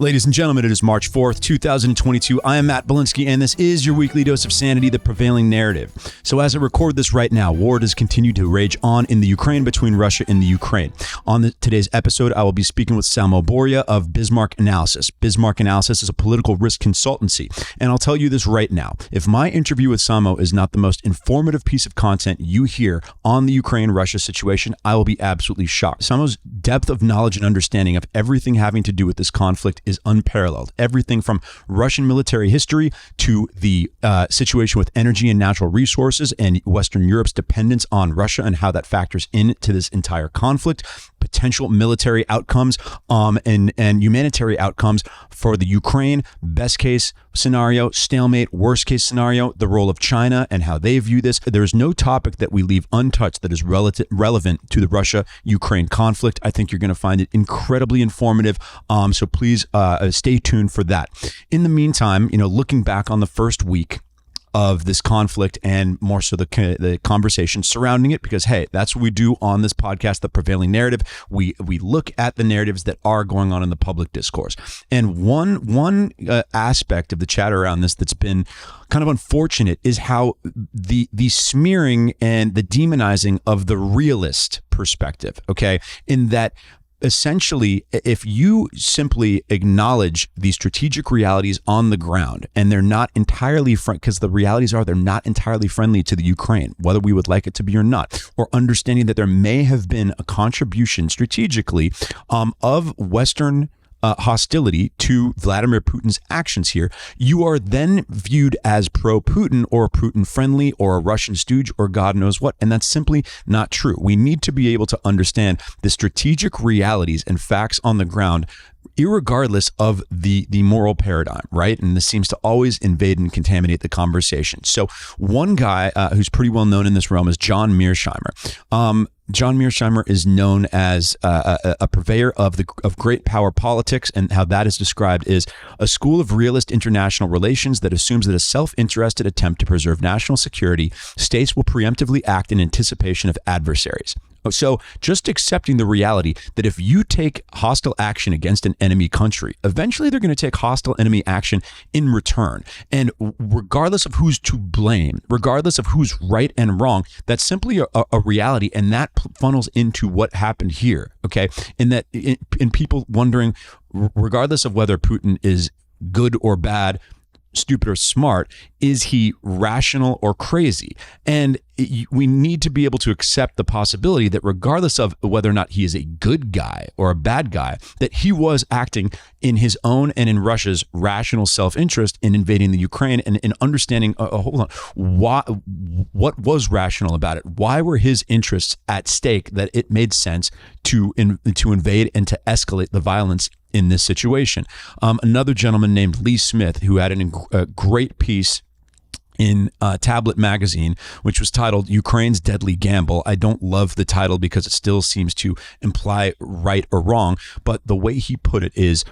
Ladies and gentlemen, it is March 4th, 2022. I am Matt Bilinsky, and this is your weekly dose of sanity, the prevailing narrative. So as I record this right now, war does continue to rage on in the Ukraine between Russia and the Ukraine. On today's episode, I will be speaking with Samo Burja of Bismarck Analysis. Bismarck Analysis is a political risk consultancy, and I'll tell you this right now. If my interview with Samo is not the most informative piece of content you hear on the Ukraine-Russia situation, I will be absolutely shocked. Samo's depth of knowledge and understanding of everything having to do with this conflict is unparalleled. Everything from Russian military history to the situation with energy and natural resources and Western Europe's dependence on Russia and how that factors into this entire conflict, potential military outcomes and humanitarian outcomes for the Ukraine, best case scenario, stalemate, worst case scenario, the role of China and how they view this. There is no topic that we leave untouched that is relevant to the Russia-Ukraine conflict. I think you're going to find it incredibly informative. So please stay tuned for that. In the meantime, looking back on the first week of this conflict and more so the conversation surrounding it, because hey, that's what we do on this podcast, the prevailing narrative. We look at the narratives that are going on in the public discourse. And one aspect of the chatter around this that's been kind of unfortunate is how the smearing and the demonizing of the realist perspective, okay, in that essentially, if you simply acknowledge the strategic realities on the ground, and they're not entirely because the realities are they're not entirely friendly to the Ukraine, whether we would like it to be or not, or understanding that there may have been a contribution strategically of Western hostility to Vladimir Putin's actions here, you are then viewed as pro-Putin or Putin-friendly or a Russian stooge or God knows what, and that's simply not true. We need to be able to understand the strategic realities and facts on the ground irregardless of the moral paradigm, right? And this seems to always invade and contaminate the conversation. So one guy who's pretty well known in this realm is John Mearsheimer. John Mearsheimer is known as a purveyor of great power politics, and how that is described is a school of realist international relations that assumes that a self-interested attempt to preserve national security, states will preemptively act in anticipation of adversaries. So just accepting the reality that if you take hostile action against an enemy country, eventually they're going to take hostile enemy action in return. And regardless of who's to blame, regardless of who's right and wrong, that's simply a reality. And that funnels into what happened here. Okay. And that in people wondering, regardless of whether Putin is good or bad, stupid or smart, is he rational or crazy? And we need to be able to accept the possibility that regardless of whether or not he is a good guy or a bad guy, that he was acting in his own and in Russia's rational self-interest in invading the Ukraine and in understanding, hold on, what was rational about it? Why were his interests at stake that it made sense to invade and to escalate the violence in this situation? Another gentleman named Lee Smith, who had a great piece in Tablet magazine, which was titled Ukraine's Deadly Gamble. I don't love the title because it still seems to imply right or wrong, but the way he put it is,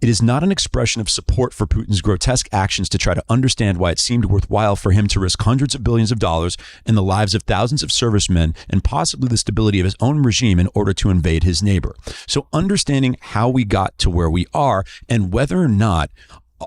it is not an expression of support for Putin's grotesque actions to try to understand why it seemed worthwhile for him to risk hundreds of billions of dollars and the lives of thousands of servicemen and possibly the stability of his own regime in order to invade his neighbor. So understanding how we got to where we are and whether or not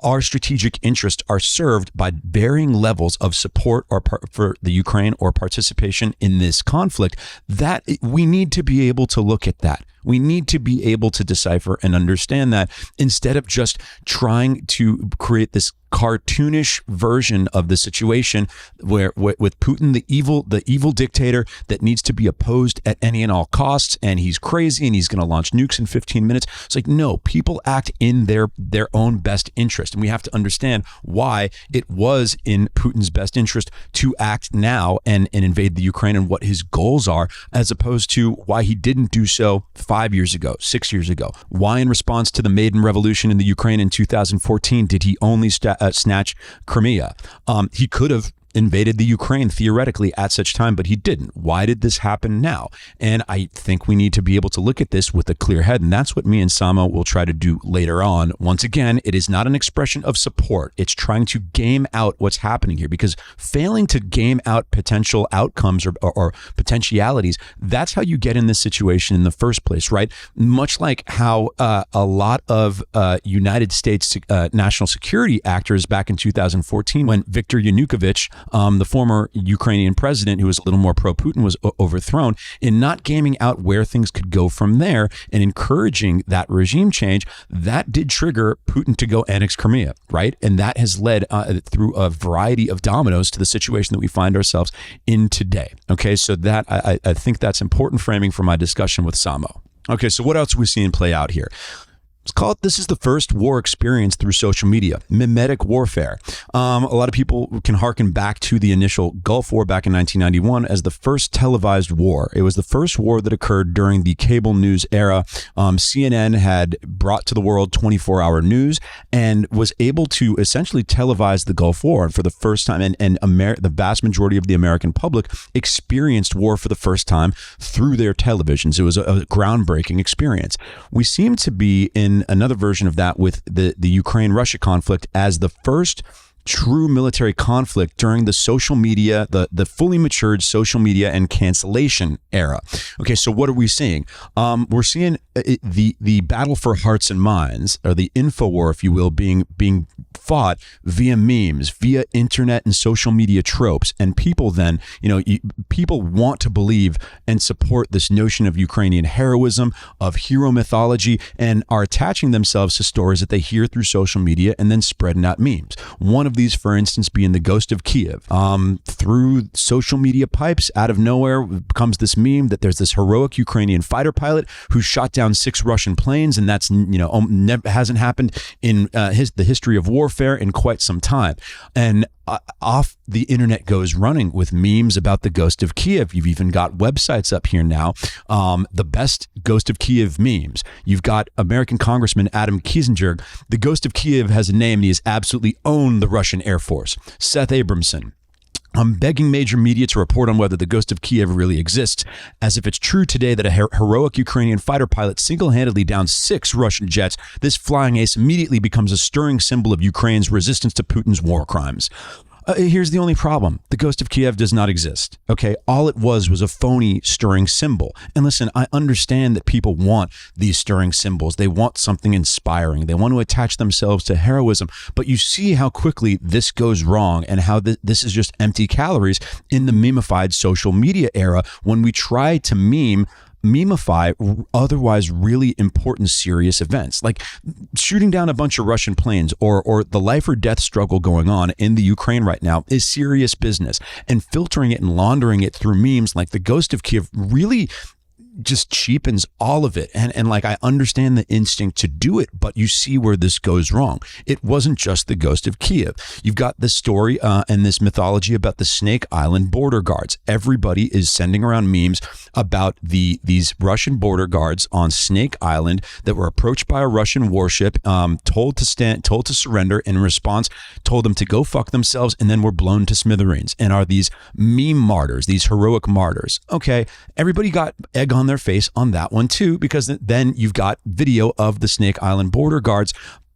our strategic interests are served by varying levels of support for the Ukraine or participation in this conflict, that we need to be able to look at that. We need to be able to decipher and understand that instead of just trying to create this cartoonish version of the situation where with Putin, the evil dictator that needs to be opposed at any and all costs, and he's crazy and he's going to launch nukes in 15 minutes. It's like, no, people act in their own best interest. And we have to understand why it was in Putin's best interest to act now and invade the Ukraine and what his goals are, as opposed to why he didn't do so 5 years ago, 6 years ago. Why in response to the Maiden Revolution in the Ukraine in 2014 did he only snatch Crimea? He could have invaded the Ukraine theoretically at such time, but he didn't. Why did this happen now? And I think we need to be able to look at this with a clear head, and that's what me and Samo will try to do later on. Once again, it is not an expression of support. It's trying to game out what's happening here, because failing to game out potential outcomes or potentialities, that's how you get in this situation in the first place, right? Much like how a lot of United States national security actors back in 2014, when Viktor Yanukovych, the former Ukrainian president who was a little more pro-Putin, was overthrown, in not gaming out where things could go from there and encouraging that regime change, that did trigger Putin to go annex Crimea, right? And that has led through a variety of dominoes to the situation that we find ourselves in today. Okay, so that I think that's important framing for my discussion with Samo. Okay, so what else are we seeing play out here? Let's call it, this is the first war experience through social media, mimetic warfare. A lot of people can harken back to the initial Gulf War back in 1991 as the first televised war. It was the first war that occurred during the cable news era. CNN had brought to the world 24-hour news and was able to essentially televise the Gulf War. And for the first time, and the vast majority of the American public experienced war for the first time through their televisions. It was a groundbreaking experience. We seem to be in another version of that with the Ukraine-Russia conflict as the first true military conflict during the social media, the fully matured social media and cancellation era. Okay, so what are we seeing? We're seeing the battle for hearts and minds, or the info war, if you will, being fought via memes, via internet and social media tropes. And people then, people want to believe and support this notion of Ukrainian heroism, of hero mythology, and are attaching themselves to stories that they hear through social media and then spreading out memes. One of these, for instance, being the Ghost of Kiev. Through social media pipes, out of nowhere comes this meme that there's this heroic Ukrainian fighter pilot who shot down 6 Russian planes, and that's hasn't happened in the history of warfare in quite some time. And off the internet goes running with memes about the Ghost of Kiev. You've even got websites up here now, the best Ghost of Kiev memes. You've got American Congressman Adam Kinzinger. The Ghost of Kiev has a name, and he has absolutely owned the Russian Air Force. Seth Abramson. I'm begging major media to report on whether the Ghost of Kiev really exists, as if it's true today that a heroic Ukrainian fighter pilot single-handedly downed 6 Russian jets. This flying ace immediately becomes a stirring symbol of Ukraine's resistance to Putin's war crimes. Here's the only problem. The Ghost of Kiev does not exist. Okay, all it was a phony stirring symbol. And listen, I understand that people want these stirring symbols. They want something inspiring. They want to attach themselves to heroism. But you see how quickly this goes wrong, and how this is just empty calories in the memeified social media era when we try to memify otherwise really important, serious events, like shooting down a bunch of Russian planes or the life or death struggle going on in the Ukraine right now is serious business. And filtering it and laundering it through memes like the Ghost of Kiev really just cheapens all of it. And like, I understand the instinct to do it, but you see where this goes wrong. It wasn't just the Ghost of Kiev. You've got this story and this mythology about the Snake Island border guards. Everybody is sending around memes about these Russian border guards on Snake Island that were approached by a Russian warship, told to surrender, in response told them to go fuck themselves, and then were blown to smithereens, and are these meme martyrs, these heroic martyrs. Okay, everybody got egg on their face on that one too, because then you've got video of the Snake Island border guards.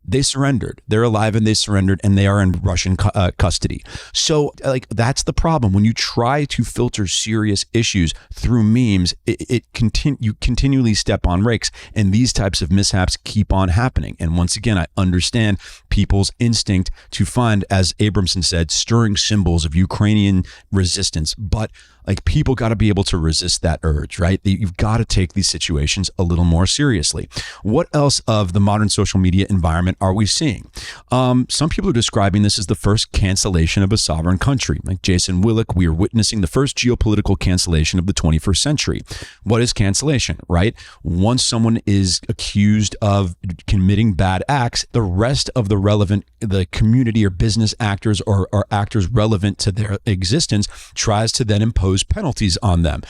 They surrendered. They're alive and they surrendered, and they are in Russian custody. So like, that's the problem. When you try to filter serious issues through memes, you continually step on rakes, and these types of mishaps keep on happening. And once again, I understand people's instinct to find, as Abramson said, stirring symbols of Ukrainian resistance, but like, people got to be able to resist that urge, right? You've got to take these situations a little more seriously. What else of the modern social media environment are we seeing? Some people are describing this as the first cancellation of a sovereign country. Like Jason Willick, we are witnessing the first geopolitical cancellation of the 21st century. What is cancellation, right? Once someone is accused of committing bad acts, the rest of the community or business actors or actors relevant to their existence tries to then impose penalties on them.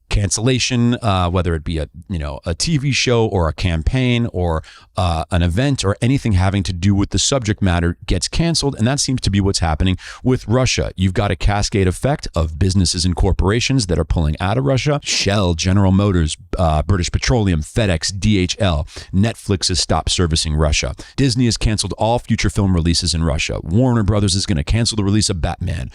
cancellation, whether it be a TV show or a campaign or an event or anything having to do with the subject matter gets canceled. And that seems to be what's happening with Russia. You've got a cascade effect of businesses and corporations that are pulling out of Russia. Shell, General Motors, British Petroleum, FedEx, DHL. Netflix has stopped servicing Russia. Disney has canceled all future film releases in Russia. Warner Brothers is going to cancel the release of Batman.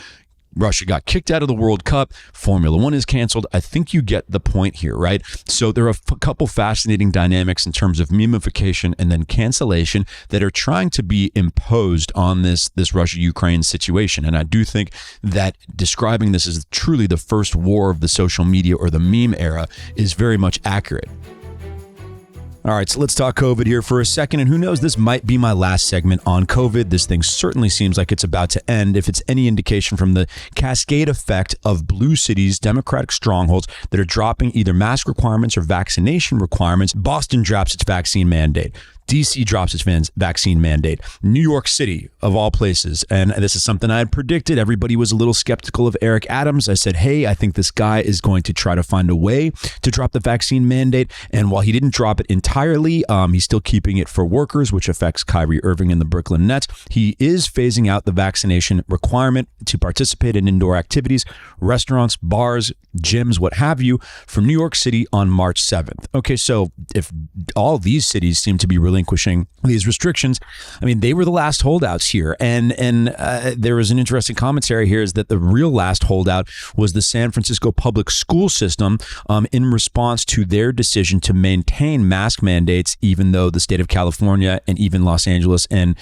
Russia got kicked out of the World Cup. Formula One is canceled. I think you get the point here, right? So there are a couple fascinating dynamics in terms of memification and then cancellation that are trying to be imposed on this Russia-Ukraine situation. And I do think that describing this as truly the first war of the social media or the meme era is very much accurate. All right, so let's talk COVID here for a second. And who knows, this might be my last segment on COVID. This thing certainly seems like it's about to end. If it's any indication from the cascade effect of blue cities, Democratic strongholds that are dropping either mask requirements or vaccination requirements, Boston drops its vaccine mandate. DC drops its vaccine mandate. New York City, of all places, and this is something I had predicted. Everybody was a little skeptical of Eric Adams. I said, hey, I think this guy is going to try to find a way to drop the vaccine mandate. And while he didn't drop it entirely, he's still keeping it for workers, which affects Kyrie Irving and the Brooklyn Nets. He is phasing out the vaccination requirement to participate in indoor activities, restaurants, bars, gyms, what have you, from New York City on March 7th. Okay, so if all these cities seem to be relinquishing these restrictions, I mean, they were the last holdouts here. And there was an interesting commentary here is that the real last holdout was the San Francisco public school system in response to their decision to maintain mask mandates, even though the state of California and even Los Angeles and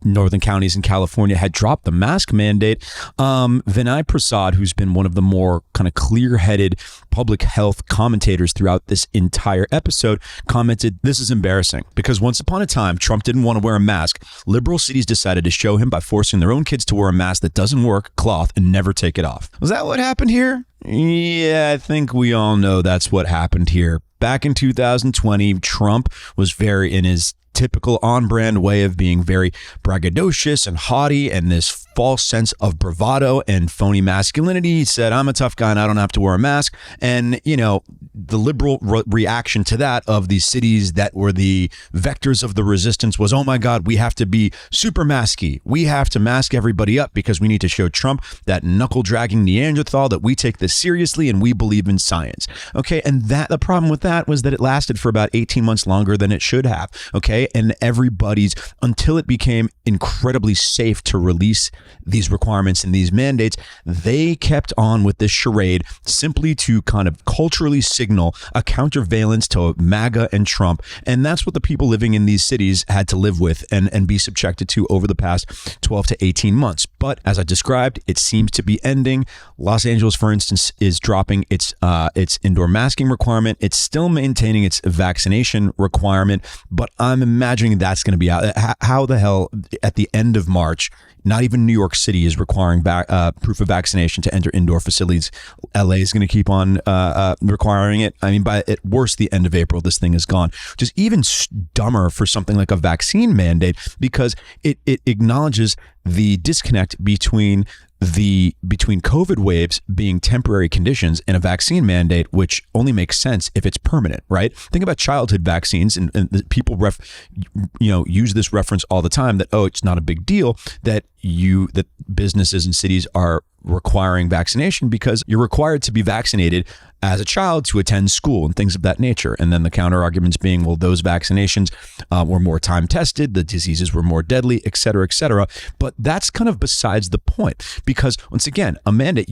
northern counties in California had dropped the mask mandate. Vinay Prasad, who's been one of the more kind of clear-headed public health commentators throughout this entire episode, commented, "This is embarrassing because once upon a time, Trump didn't want to wear a mask. Liberal cities decided to show him by forcing their own kids to wear a mask that doesn't work, cloth, and never take it off." Was that what happened here? Yeah, I think we all know that's what happened here. Back in 2020, Trump was very in his typical on-brand way of being very braggadocious and haughty and this false sense of bravado and phony masculinity. He said, I'm a tough guy and I don't have to wear a mask. And, you know, the liberal reaction to that of these cities that were the vectors of the resistance was, oh my God, we have to be super masky. We have to mask everybody up because we need to show Trump, that knuckle-dragging Neanderthal, that we take this seriously and we believe in science. Okay, and that the problem with that was that it lasted for about 18 months longer than it should have. Okay, and everybody's, until it became incredibly safe to release these requirements and these mandates, they kept on with this charade simply to kind of culturally signal a countervalence to MAGA and Trump. And that's what the people living in these cities had to live with and be subjected to over the past 12 to 18 months. But as I described, it seems to be ending. Los Angeles, for instance, is dropping its indoor masking requirement. It's still maintaining its vaccination requirement, but I'm imagining that's going to be out. How the hell at the end of March, not even New York City is requiring proof of vaccination to enter indoor facilities. LA is going to keep on requiring it. I mean, by at worst, the end of April, this thing is gone, which is even dumber for something like a vaccine mandate because it acknowledges the disconnect between COVID waves being temporary conditions and a vaccine mandate, which only makes sense if it's permanent, right? Think about childhood vaccines, and people use this reference all the time that, oh, it's not a big deal that businesses and cities are requiring vaccination because you're required to be vaccinated as a child to attend school and things of that nature. And then the counter arguments being, well, those vaccinations were more time tested, the diseases were more deadly, et cetera, et cetera. But that's kind of besides the point because once again, a mandate,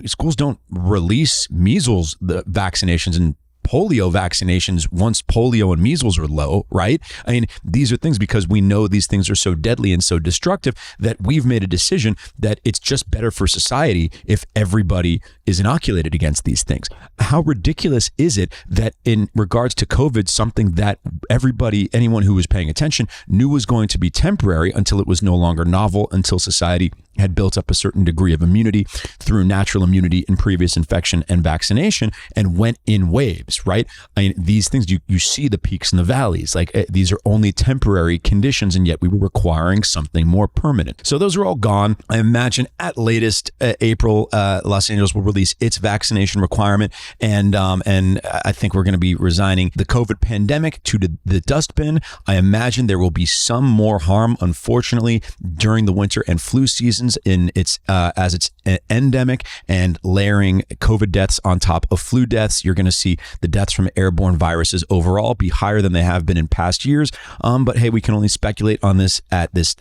schools don't release measles, the vaccinations and polio vaccinations once polio and measles are low, right? I mean, these are things because we know these things are so deadly and so destructive that we've made a decision that it's just better for society if everybody is inoculated against these things. How ridiculous is it that in regards to COVID, something that anyone who was paying attention knew was going to be temporary until it was no longer novel, until society had built up a certain degree of immunity through natural immunity in previous infection and vaccination and went in waves. waves, right? I mean, these things, you see the peaks and the valleys. Like these are only temporary conditions, and yet we were requiring something more permanent. So those are all gone. I imagine at latest April, Los Angeles will release its vaccination requirement, and I think we're going to be resigning the COVID pandemic to the dustbin. I imagine there will be some more harm, unfortunately, during the winter and flu seasons in its as it's endemic, and layering COVID deaths on top of flu deaths. You're going to see the deaths from airborne viruses overall be higher than they have been in past years. But hey, we can only speculate on this at this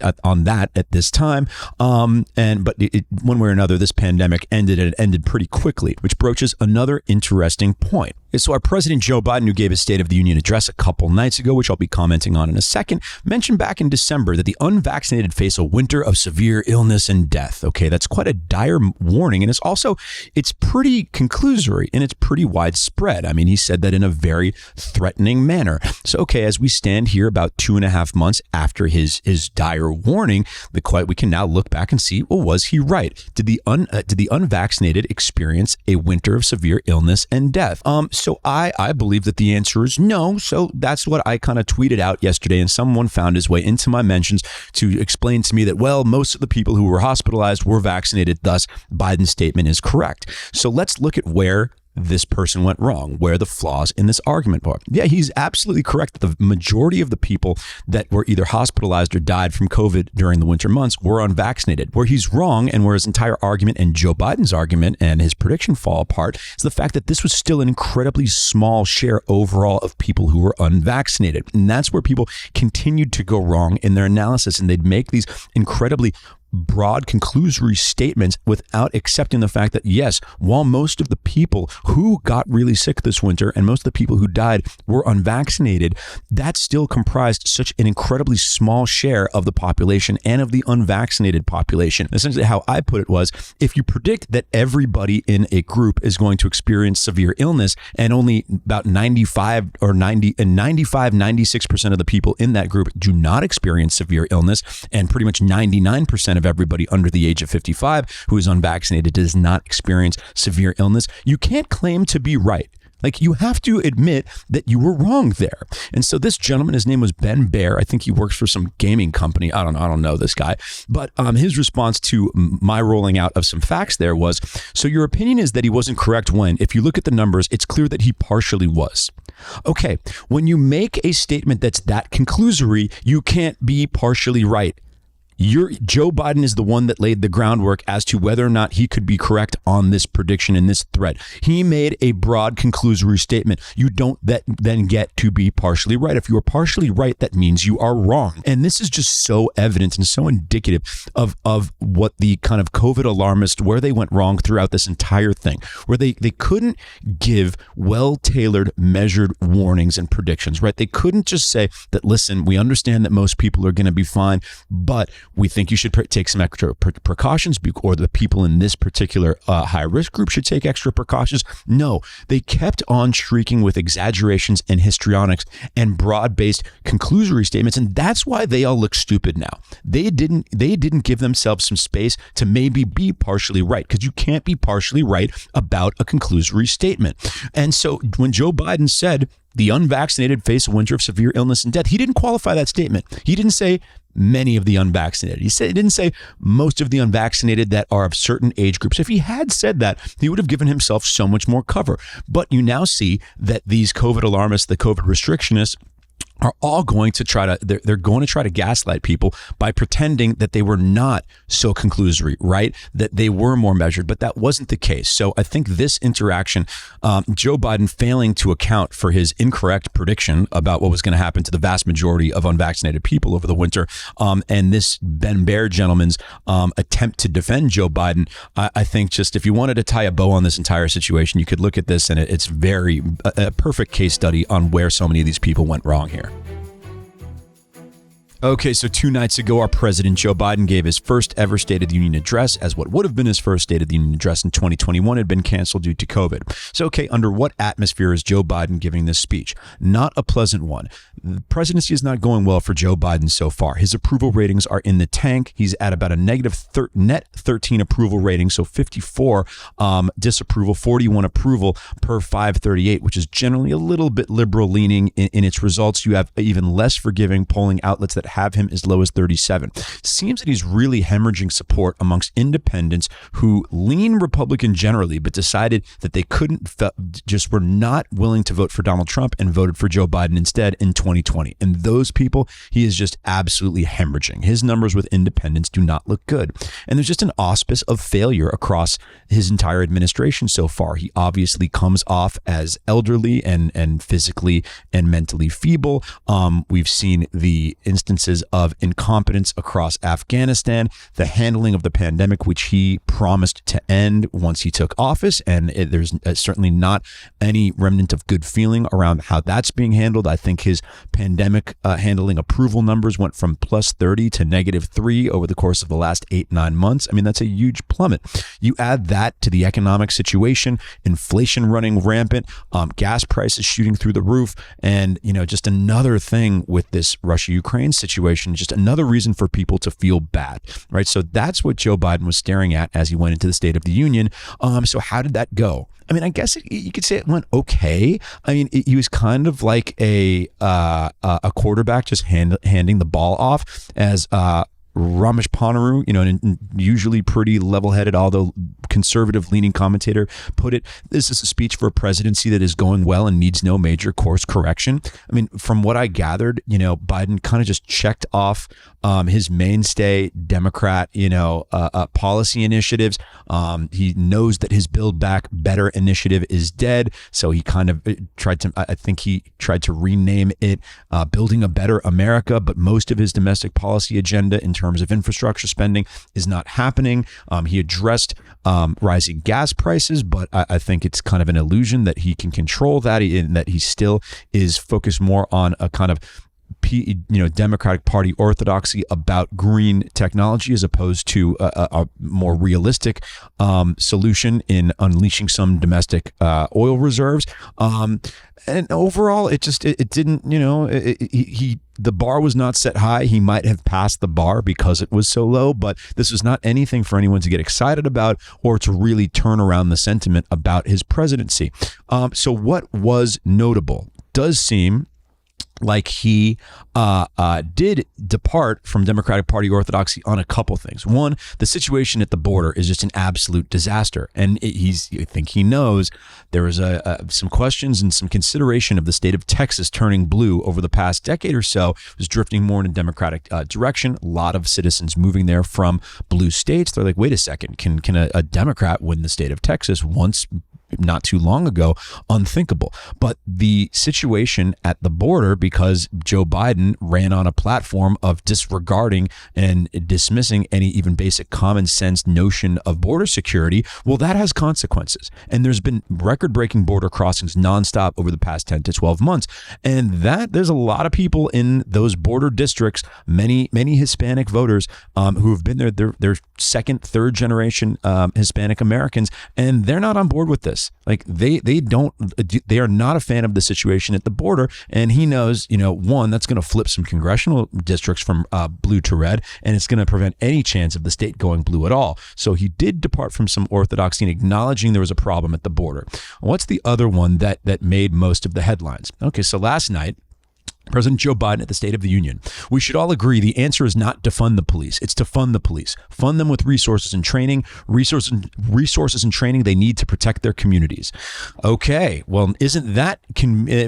time. But one way or another, this pandemic ended, and it ended pretty quickly, which broaches another interesting point. So our President Joe Biden, who gave his State of the Union address a couple nights ago, which I'll be commenting on in a second, mentioned back in December that the unvaccinated face a winter of severe illness and death. Okay, that's quite a dire warning, and it's pretty conclusory, and it's pretty widespread. I mean, he said that in a very threatening manner. So, okay, as we stand here about 2.5 months after his dire warning, we can now look back and see, well, was he right? Did the unvaccinated experience a winter of severe illness and death? So I believe that the answer is no. So that's what I kind of tweeted out yesterday, and someone found his way into my mentions to explain to me that, well, most of the people who were hospitalized were vaccinated, thus Biden's statement is correct. So let's look at where this person went wrong, where the flaws in this argument are. Yeah, he's absolutely correct that the majority of the people that were either hospitalized or died from COVID during the winter months were unvaccinated. Where he's wrong, and where his entire argument and Joe Biden's argument and his prediction fall apart, is the fact that this was still an incredibly small share overall of people who were unvaccinated. And that's where people continued to go wrong in their analysis, and they'd make these incredibly broad conclusory statements without accepting the fact that, yes, while most of the people who got really sick this winter and most of the people who died were unvaccinated, that still comprised such an incredibly small share of the population and of the unvaccinated population. Essentially, how I put it was, if you predict that everybody in a group is going to experience severe illness, and only about 96% of the people in that group do not experience severe illness, and pretty much 99% of everybody under the age of 55 who is unvaccinated does not experience severe illness, you can't claim to be right. Like, you have to admit that you were wrong there. And so this gentleman, his name was Ben Baer. I think he works for some gaming company. I don't know this guy. But his response to my rolling out of some facts there was, so your opinion is that he wasn't correct when, if you look at the numbers, it's clear that he partially was. Okay, when you make a statement that's that conclusory, you can't be partially right. Joe Biden is the one that laid the groundwork as to whether or not he could be correct on this prediction and this threat. He made a broad conclusory statement. You don't then get to be partially right. If you are partially right, that means you are wrong. And this is just so evident and so indicative of what the kind of COVID alarmists, where they went wrong throughout this entire thing, where they couldn't give well-tailored, measured warnings and predictions, right? They couldn't just say that, listen, we understand that most people are going to be fine, but we think you should take some extra precautions, or the people in this particular high-risk group should take extra precautions. No, they kept on shrieking with exaggerations and histrionics and broad-based conclusory statements, and that's why they all look stupid now. They didn't give themselves some space to maybe be partially right, because you can't be partially right about a conclusory statement. And so when Joe Biden said the unvaccinated face a winter of severe illness and death, he didn't qualify that statement. He didn't say many of the unvaccinated. He didn't say most of the unvaccinated that are of certain age groups. If he had said that, he would have given himself so much more cover. But you now see that these COVID alarmists, the COVID restrictionists, are all going to try to, they're going to try to gaslight people by pretending that they were not so conclusory, right? That they were more measured, but that wasn't the case. So I think this interaction, Joe Biden failing to account for his incorrect prediction about what was going to happen to the vast majority of unvaccinated people over the winter, and this Ben Baer gentleman's attempt to defend Joe Biden, I think just if you wanted to tie a bow on this entire situation, you could look at this, and it's a perfect case study on where so many of these people went wrong here. Okay, so 2 nights ago, our president, Joe Biden, gave his first ever State of the Union address, as what would have been his first State of the Union address in 2021 had been canceled due to COVID. So, okay, under what atmosphere is Joe Biden giving this speech? Not a pleasant one. The presidency is not going well for Joe Biden so far. His approval ratings are in the tank. He's at about a net 13 approval rating, so 54 disapproval, 41 approval per 538, which is generally a little bit liberal leaning in its results. You have even less forgiving polling outlets that have him as low as 37. Seems that he's really hemorrhaging support amongst independents who lean Republican generally, but decided that they just were not willing to vote for Donald Trump and voted for Joe Biden instead in 2020. And those people, he is just absolutely hemorrhaging. His numbers with independents do not look good. And there's just an auspice of failure across his entire administration so far. He obviously comes off as elderly and physically and mentally feeble. We've seen the instances of incompetence across Afghanistan, the handling of the pandemic, which he promised to end once he took office. And there's certainly not any remnant of good feeling around how that's being handled. I think his pandemic handling approval numbers went from plus 30 to negative 3 over the course of the last 8-9 months. I mean, that's a huge plummet. You add that to the economic situation, inflation running rampant, gas prices shooting through the roof, and, just another thing with this Russia-Ukraine situation, just another reason for people to feel bad, right? So that's what Joe Biden was staring at as he went into the State of the Union. So how did that go? I mean, I guess you could say it went okay. I mean, he was kind of like a quarterback just handing the ball off, as Ramesh Ponnuru, and usually pretty level-headed, although conservative-leaning commentator, put it. This is a speech for a presidency that is going well and needs no major course correction. I mean, from what I gathered, Biden kind of just checked off his mainstay Democrat, policy initiatives. He knows that his Build Back Better initiative is dead, so he kind of tried to rename it Building a Better America, but most of his domestic policy agenda in terms of infrastructure spending is not happening. He addressed rising gas prices, but I think it's kind of an illusion that he can control that, and that he still is focused more on a kind of Democratic Party orthodoxy about green technology, as opposed to a more realistic solution in unleashing some domestic oil reserves. And overall, it didn't, the bar was not set high. He might have passed the bar because it was so low, but this was not anything for anyone to get excited about or to really turn around the sentiment about his presidency. So what was notable? Does seem like he did depart from Democratic Party orthodoxy on a couple things. One, the situation at the border is just an absolute disaster. And I think he knows there was some questions and some consideration of the state of Texas turning blue over the past decade or so. It was drifting more in a Democratic direction. A lot of citizens moving there from blue states. They're like, wait a second, can a Democrat win the state of Texas once not too long ago? Unthinkable. But the situation at the border, because Joe Biden ran on a platform of disregarding and dismissing any even basic common sense notion of border security, well, that has consequences. And there's been record-breaking border crossings nonstop over the past 10 to 12 months. And there's a lot of people in those border districts, many Hispanic voters who have been there. They're second, third generation Hispanic Americans, and they're not on board with this. Like they are not a fan of the situation at the border. And he knows, one, that's going to flip some congressional districts from blue to red, and it's going to prevent any chance of the state going blue at all. So he did depart from some orthodoxy in acknowledging there was a problem at the border. What's the other one that made most of the headlines? Okay, so last night, President Joe Biden at the State of the Union. We should all agree the answer is not defund the police. It's to fund the police. Fund them with resources and training. Resources and training they need to protect their communities. Okay, well, isn't that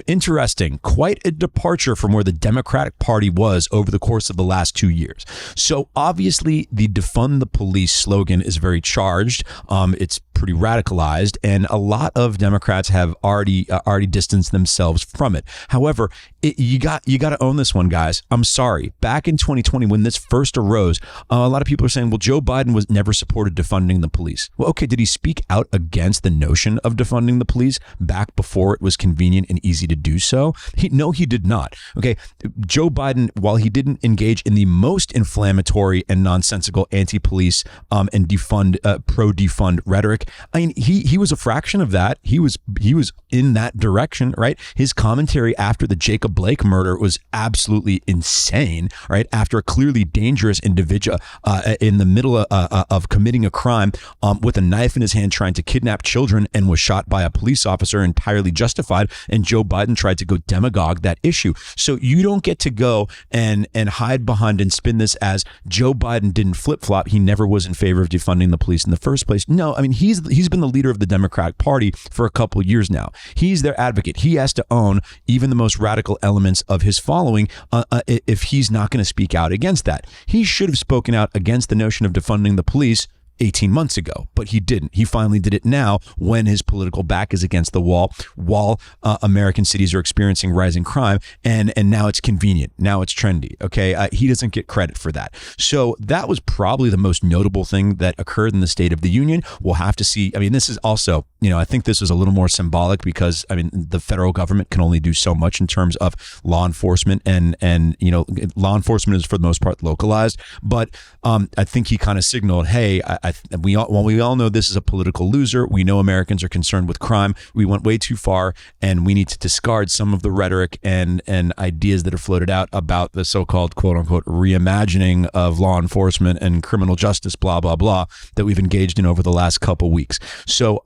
interesting? Quite a departure from where the Democratic Party was over the course of the last 2 years. So obviously, the defund the police slogan is very charged. It's pretty radicalized, and a lot of Democrats have already distanced themselves from it. However, you got to own this one, guys. I'm sorry. Back in 2020, when this first arose, a lot of people are saying, well, Joe Biden was never supported defunding the police. Well, okay, did he speak out against the notion of defunding the police back before it was convenient and easy to do so? No, he did not. Okay, Joe Biden, while he didn't engage in the most inflammatory and nonsensical anti-police and pro-defund rhetoric, I mean, he was a fraction of that. He was in that direction, right? His commentary after the Jacob Blake murder was absolutely insane, right? After a clearly dangerous individual in the middle of committing a crime with a knife in his hand trying to kidnap children and was shot by a police officer, entirely justified, and Joe Biden tried to go demagogue that issue. So you don't get to go and hide behind and spin this as Joe Biden didn't flip-flop. He never was in favor of defunding the police in the first place. No, I mean, he's been the leader of the Democratic Party for a couple of years now. He's their advocate. He has to own even the most radical elements of his following if he's not going to speak out against that. He should have spoken out against the notion of defunding the police 18 months ago, but he didn't. He finally did it now when his political back is against the wall, while American cities are experiencing rising crime, and now it's convenient. Now it's trendy. Okay, he doesn't get credit for that. So that was probably the most notable thing that occurred in the State of the Union. We'll have to see. I mean, this is also, I think this was a little more symbolic because, I mean, the federal government can only do so much in terms of law enforcement, and law enforcement is for the most part localized. But I think he kind of signaled, hey, we all know this is a political loser. We know Americans are concerned with crime. We went way too far, and we need to discard some of the rhetoric and ideas that are floated out about the so-called quote unquote reimagining of law enforcement and criminal justice, blah, blah, blah, that we've engaged in over the last couple weeks. So,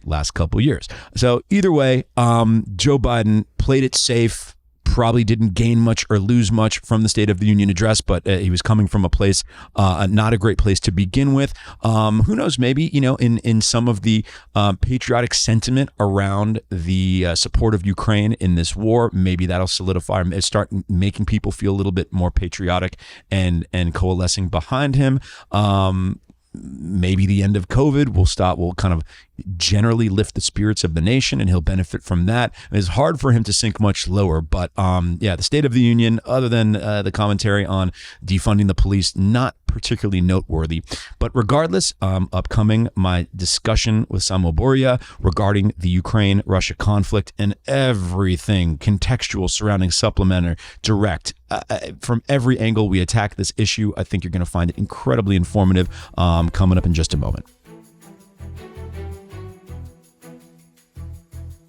last couple years. So either way, Joe Biden played it safe. Probably didn't gain much or lose much from the State of the Union address, but he was coming from a place, not a great place to begin with. Who knows, maybe, in some of the patriotic sentiment around the support of Ukraine in this war, maybe that'll solidify and start making people feel a little bit more patriotic and coalescing behind him. Maybe the end of COVID will kind of generally lift the spirits of the nation, and he'll benefit from that. It's hard for him to sink much lower, but the State of the Union, other than the commentary on defunding the police, not particularly noteworthy. But regardless, upcoming my discussion with Samo Burja regarding the Ukraine-Russia conflict and everything contextual surrounding supplementary, direct, from every angle we attack this issue. I think you're going to find it incredibly informative coming up in just a moment.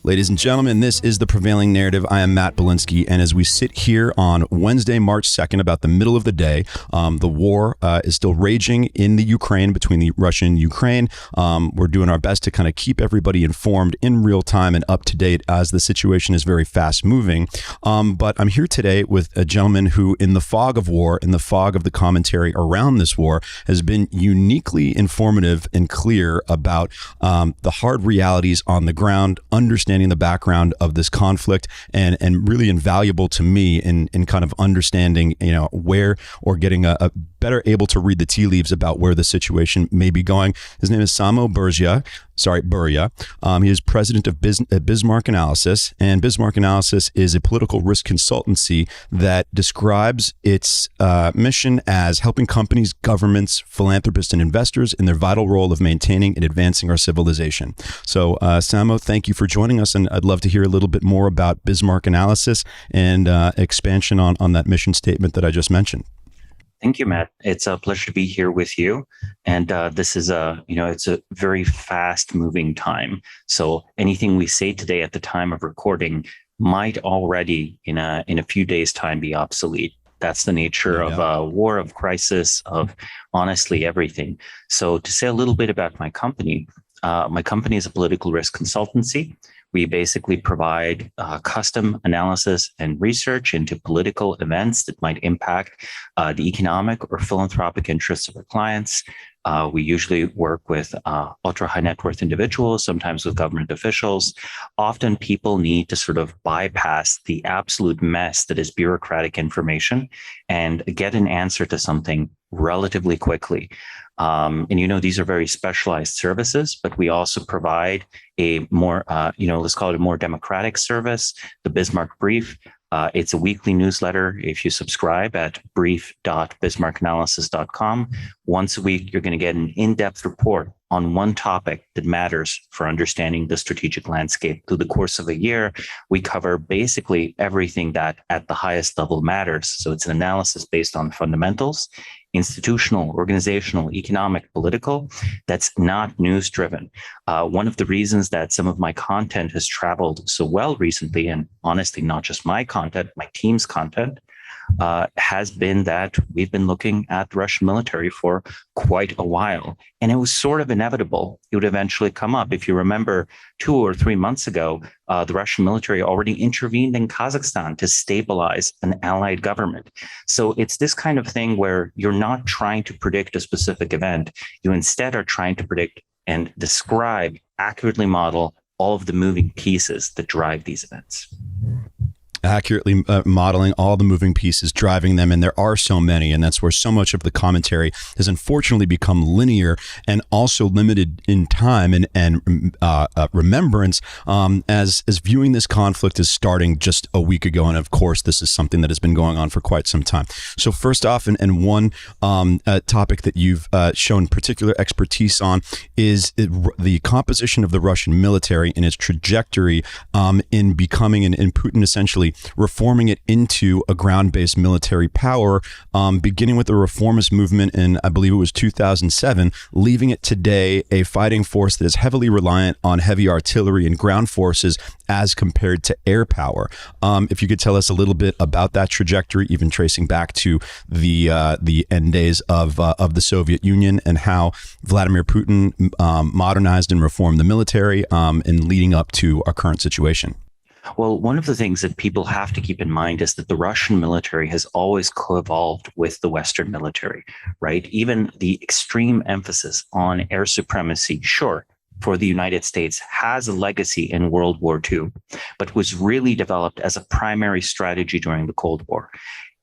Ladies and gentlemen, this is The Prevailing Narrative. I am Matt Bilinsky, and as we sit here on Wednesday, March 2nd, about the middle of the day, the war is still raging in the Ukraine, between the Russia and Ukraine. We're doing our best to kind of keep everybody informed in real time and up to date, as the situation is very fast moving. But I'm here today with a gentleman who, in the fog of war, in the fog of the commentary around this war, has been uniquely informative and clear about the hard realities on the ground, understanding the background of this conflict, and really invaluable to me in kind of understanding, where, or getting a better able to read the tea leaves about where the situation may be going. His name is Samo Burja. He is president of Bismarck Analysis, and Bismarck Analysis is a political risk consultancy that describes its mission as helping companies, governments, philanthropists, and investors in their vital role of maintaining and advancing our civilization. So, Samo, thank you for joining us, and I'd love to hear a little bit more about Bismarck Analysis and expansion on that mission statement that I just mentioned. Thank you, Matt. It's a pleasure to be here with you. And this is it's a very fast moving time. So anything we say today at the time of recording might already in a few days' time be obsolete. That's the nature of a war, of crisis, of honestly everything. So to say a little bit about my company is a political risk consultancy. We basically provide custom analysis and research into political events that might impact the economic or philanthropic interests of our clients. We usually work with ultra high net worth individuals, sometimes with government officials. Often people need to sort of bypass the absolute mess that is bureaucratic information and get an answer to something relatively quickly. These are very specialized services, but we also provide a more, let's call it a more democratic service, the Bismarck Brief. It's a weekly newsletter. If you subscribe at brief.bismarckanalysis.com, once a week, you're going to get an in-depth report on one topic that matters for understanding the strategic landscape. Through the course of a year, we cover basically everything that at the highest level matters. So it's an analysis based on fundamentals, institutional, organizational, economic, political, that's not news driven. One of the reasons that some of my content has traveled so well recently, and honestly, not just my content, my team's content, has been that we've been looking at the Russian military for quite a while. And it was sort of inevitable it would eventually come up. If you remember 2 or 3 months ago, the Russian military already intervened in Kazakhstan to stabilize an allied government. So it's this kind of thing where you're not trying to predict a specific event. You instead are trying to predict and describe, accurately model all of the moving pieces that drive these events. Accurately modeling all the moving pieces, driving them, and there are so many, and that's where so much of the commentary has unfortunately become linear and also limited in time and remembrance, as viewing this conflict as starting just a week ago, and of course this is something that has been going on for quite some time. So first off, and one topic that you've shown particular expertise on is the composition of the Russian military and its trajectory in becoming, and Putin essentially reforming it into a ground-based military power, beginning with the reformist movement in, I believe it was 2007, leaving it today a fighting force that is heavily reliant on heavy artillery and ground forces as compared to air power. If you could tell us a little bit about that trajectory, even tracing back to the end days of the Soviet Union and how Vladimir Putin modernized and reformed the military and leading up to our current situation. Well, one of the things that people have to keep in mind is that the Russian military has always co-evolved with the Western military, right? Even the extreme emphasis on air supremacy, sure, for the United States has a legacy in World War II, but was really developed as a primary strategy during the Cold War.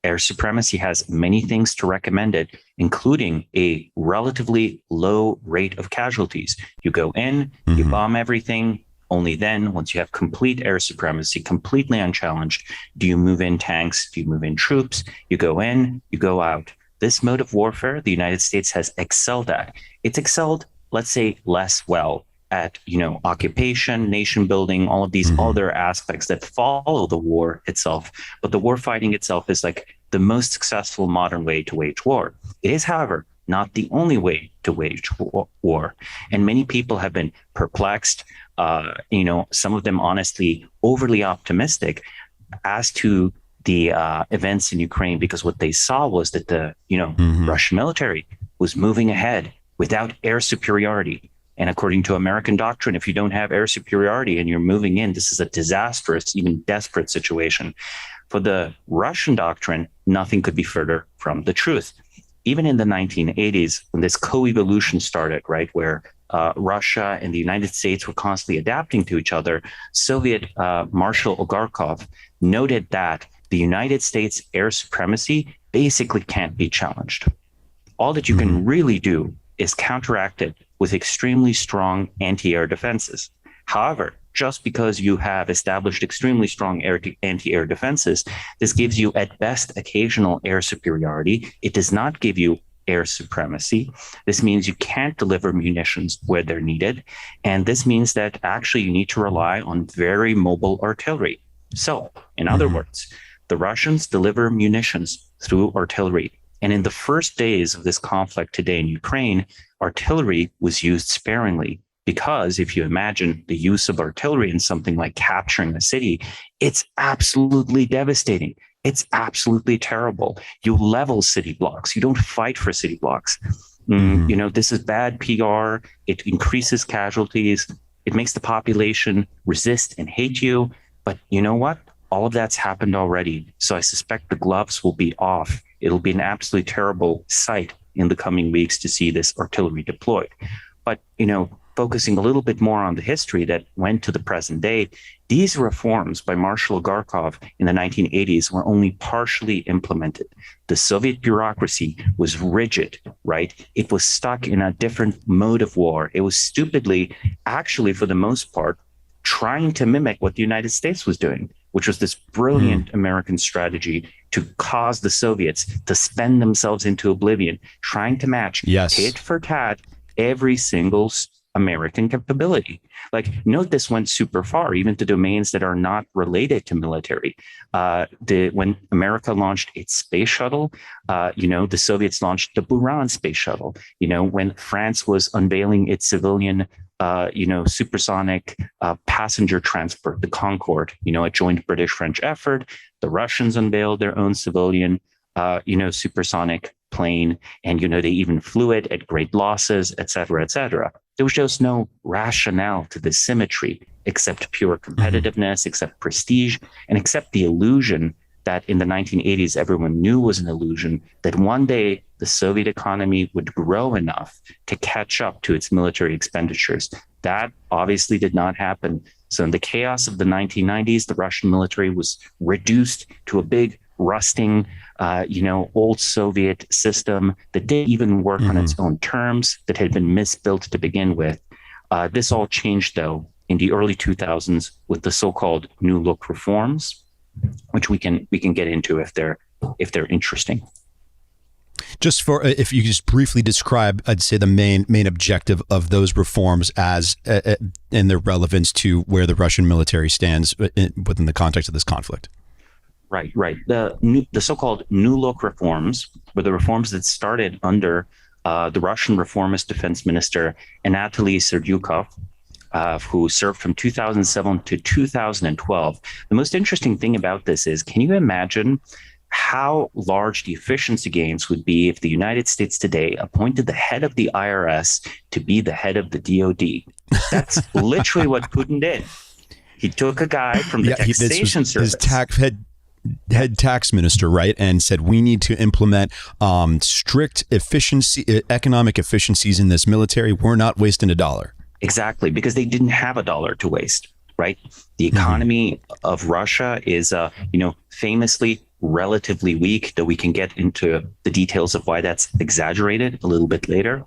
Air supremacy has many things to recommend it, including a relatively low rate of casualties. You go in, you bomb everything. Only then, once you have complete air supremacy, completely unchallenged, do you move in tanks, do you move in troops, you go in, you go out. This mode of warfare, the United States has excelled at. It's excelled, let's say, less well at, occupation, nation building, all of these other aspects that follow the war itself. But the war fighting itself is like the most successful modern way to wage war. It is, however, not the only way to wage war. And many people have been perplexed, some of them honestly overly optimistic as to the events in Ukraine, because what they saw was that the Russian military was moving ahead without air superiority. And according to American doctrine, if you don't have air superiority and you're moving in, this is a disastrous, even desperate situation. For the Russian doctrine, nothing could be further from the truth. Even in the 1980s, when this co-evolution started, right, where Russia and the United States were constantly adapting to each other, Soviet Marshal Ogarkov noted that the United States air supremacy basically can't be challenged. All that you can really do is counteract it with extremely strong anti-air defenses. However, just because you have established extremely strong anti-air defenses, this gives you at best occasional air superiority. It does not give you air supremacy. This means you can't deliver munitions where they're needed. And this means that actually you need to rely on very mobile artillery. So, in other words, the Russians deliver munitions through artillery. And in the first days of this conflict today in Ukraine, artillery was used sparingly. Because if you imagine the use of artillery in something like capturing a city, it's absolutely devastating. It's absolutely terrible. You level city blocks. You don't fight for city blocks. This is bad PR. It increases casualties. It makes the population resist and hate you. But you know what? All of that's happened already. So I suspect the gloves will be off. It'll be an absolutely terrible sight in the coming weeks to see this artillery deployed. But, focusing a little bit more on the history that went to the present day, these reforms by Marshal Ogarkov in the 1980s were only partially implemented. The Soviet bureaucracy was rigid, right? It was stuck in a different mode of war. It was stupidly, actually, for the most part, trying to mimic what the United States was doing. which was this brilliant American strategy to cause the Soviets to spend themselves into oblivion, trying to match tit for tat every single American capability. Like, note this went super far, even to domains that are not related to military. When America launched its space shuttle, the Soviets launched the Buran space shuttle. When France was unveiling its civilian supersonic passenger transport, the Concorde, a joint British-French effort. The Russians unveiled their own civilian, supersonic plane, and, they even flew it at great losses, et cetera, et cetera. There was just no rationale to this symmetry except pure competitiveness, except prestige, and except the illusion that in the 1980s, everyone knew was an illusion, that one day the Soviet economy would grow enough to catch up to its military expenditures. That obviously did not happen. So in the chaos of the 1990s, the Russian military was reduced to a big, rusting, old Soviet system that didn't even work on its own terms, that had been misbuilt to begin with. This all changed, though, in the early 2000s with the so-called New Look reforms, which we can get into if they're interesting. Just for if you just briefly describe, I'd say the main objective of those reforms as and their relevance to where the Russian military stands within the context of this conflict. Right. The so-called New Look reforms were the reforms that started under the Russian reformist defense minister Anatoly Serdyukov, who served from 2007 to 2012. The most interesting thing about this is, can you imagine how large the efficiency gains would be if the United States today appointed the head of the IRS to be the head of the DOD? That's literally what Putin did. He took a guy from the taxation service. His head tax minister, right, and said we need to implement strict economic efficiencies in this military. We're not wasting a dollar. Exactly, because they didn't have a dollar to waste, right? The economy of Russia is, famously relatively weak, though we can get into the details of why that's exaggerated a little bit later.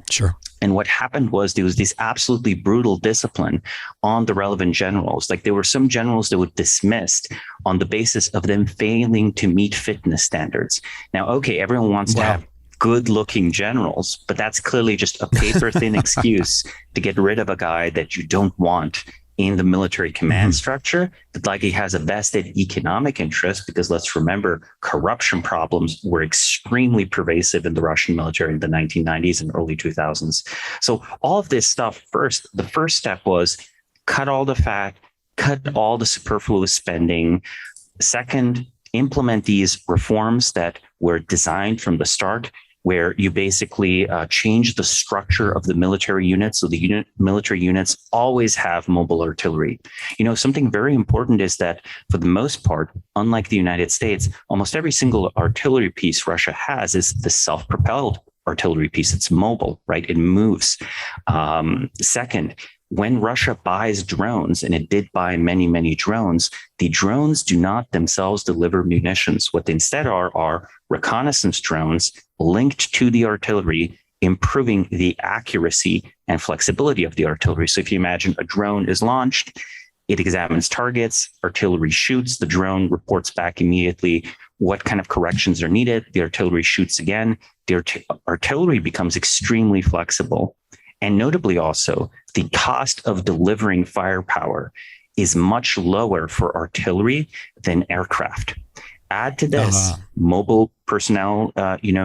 Sure. And what happened was there was this absolutely brutal discipline on the relevant generals. Like, there were some generals that were dismissed on the basis of them failing to meet fitness standards. Now, okay, everyone wants to have good-looking generals, but that's clearly just a paper-thin excuse to get rid of a guy that you don't want in the military command structure, that likely has a vested economic interest, because let's remember, corruption problems were extremely pervasive in the Russian military in the 1990s and early 2000s. So all of this stuff, the first step was cut all the fat, cut all the superfluous spending. Second, implement these reforms that were designed from the start, where you basically change the structure of the military units. So the military units always have mobile artillery. Something very important is that, for the most part, unlike the United States, almost every single artillery piece Russia has is the self-propelled artillery piece. It's mobile, right? It moves. Second, when Russia buys drones, and it did buy many, many drones, the drones do not themselves deliver munitions. What they instead are reconnaissance drones linked to the artillery, improving the accuracy and flexibility of the artillery. So if you imagine a drone is launched, it examines targets, artillery shoots, the drone reports back immediately what kind of corrections are needed, the artillery shoots again, the artillery becomes extremely flexible. And notably also, the cost of delivering firepower is much lower for artillery than aircraft. Add to this mobile personnel,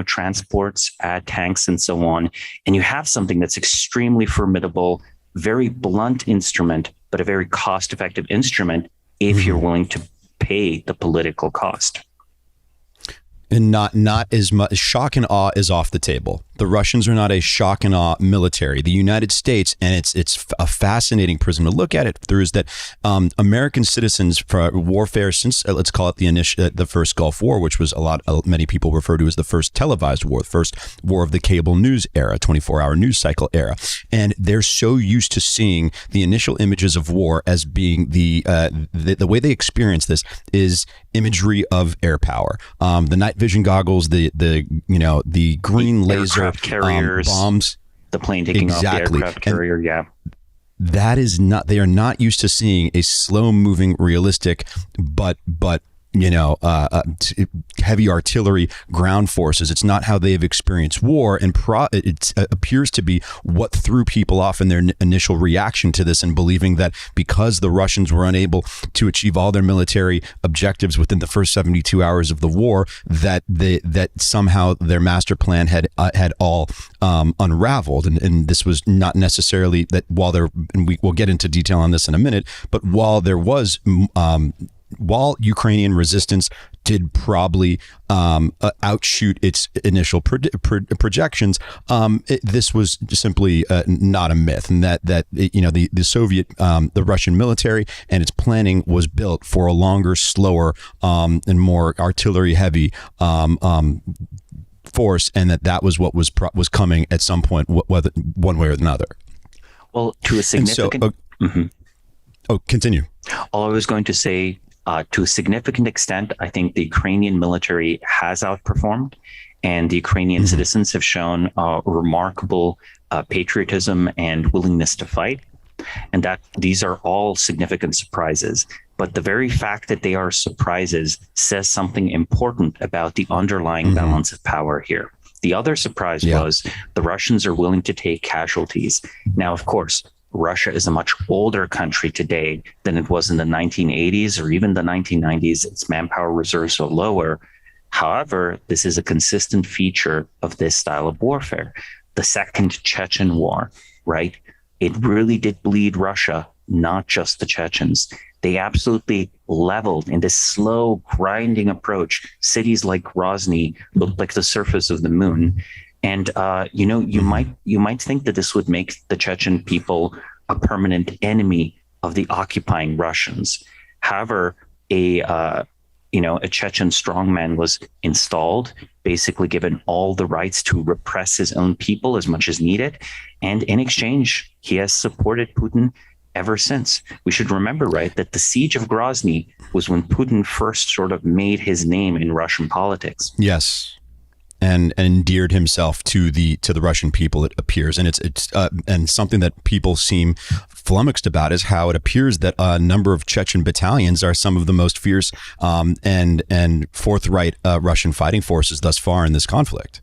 transports, add tanks and so on, and you have something that's extremely formidable, very blunt instrument, but a very cost-effective instrument if you're willing to pay the political cost. And not as much. Shock and awe is off the table. The Russians are not a shock and awe military. The United States, and it's a fascinating prism to look at it through, is that American citizens for warfare since let's call it the first Gulf War, which was many people refer to as the first televised war, the first war of the cable news era, 24-hour news cycle era, and they're so used to seeing the initial images of war as being the way they experience this is imagery of air power, the night vision goggles, the green laser carriers, bombs, the plane taking off the aircraft carrier. that is not, they are not used to seeing a slow moving, realistic, but heavy artillery ground forces. It's not how they've experienced war, and it appears to be what threw people off in their initial reaction to this, and believing that because the Russians were unable to achieve all their military objectives within the first 72 hours of the war, that somehow their master plan had all unraveled, and this was not necessarily that. And we'll get into detail on this in a minute, but while Ukrainian resistance did probably outshoot its initial projections, this was simply not a myth, and that the Soviet, the Russian military and its planning was built for a longer, slower, and more artillery heavy force, and that was what was coming at some point, whether one way or another. Well, to a significant. Continue. All I was going to say. To a significant extent, I think the Ukrainian military has outperformed, and the Ukrainian citizens have shown remarkable patriotism and willingness to fight, and that these are all significant surprises. But the very fact that they are surprises says something important about the underlying balance of power here. The other surprise was the Russians are willing to take casualties. Now, of course, Russia is a much older country today than it was in the 1980s or even the 1990s. Its manpower reserves are lower. However, this is a consistent feature of this style of warfare. The Second Chechen War, right? It really did bleed Russia, not just the Chechens. They absolutely leveled in this slow, grinding approach. Cities like Grozny looked like the surface of the moon. And you might think that this would make the Chechen people a permanent enemy of the occupying Russians. However, a Chechen strongman was installed, basically given all the rights to repress his own people as much as needed, and in exchange, he has supported Putin ever since. We should remember, right, that the siege of Grozny was when Putin first sort of made his name in Russian politics. Yes. And endeared himself to the Russian people, it appears, and it's and something that people seem flummoxed about is how it appears that a number of Chechen battalions are some of the most fierce and forthright Russian fighting forces thus far in this conflict.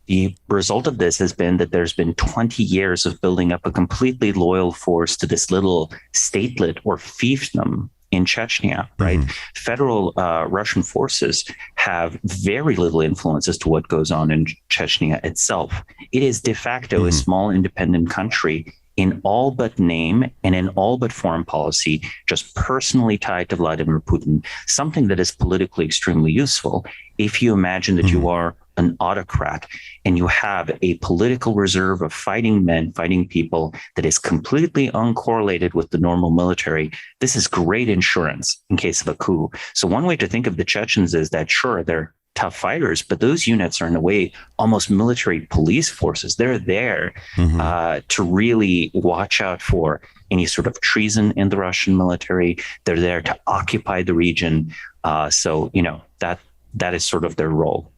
The result of this has been that there's been 20 years of building up a completely loyal force to this little statelet or fiefdom in Chechnya, right? Federal Russian forces have very little influence as to what goes on in Chechnya itself. It is de facto a small independent country in all but name and in all but foreign policy, just personally tied to Vladimir Putin, something that is politically extremely useful. If you imagine that you are an autocrat and you have a political reserve of fighting men, fighting people that is completely uncorrelated with the normal military, this is great insurance in case of a coup. So one way to think of the Chechens is that, sure, they're tough fighters, but those units are in a way almost military police forces. They're there to really watch out for any sort of treason in the Russian military. They're there to occupy the region. So that is sort of their role.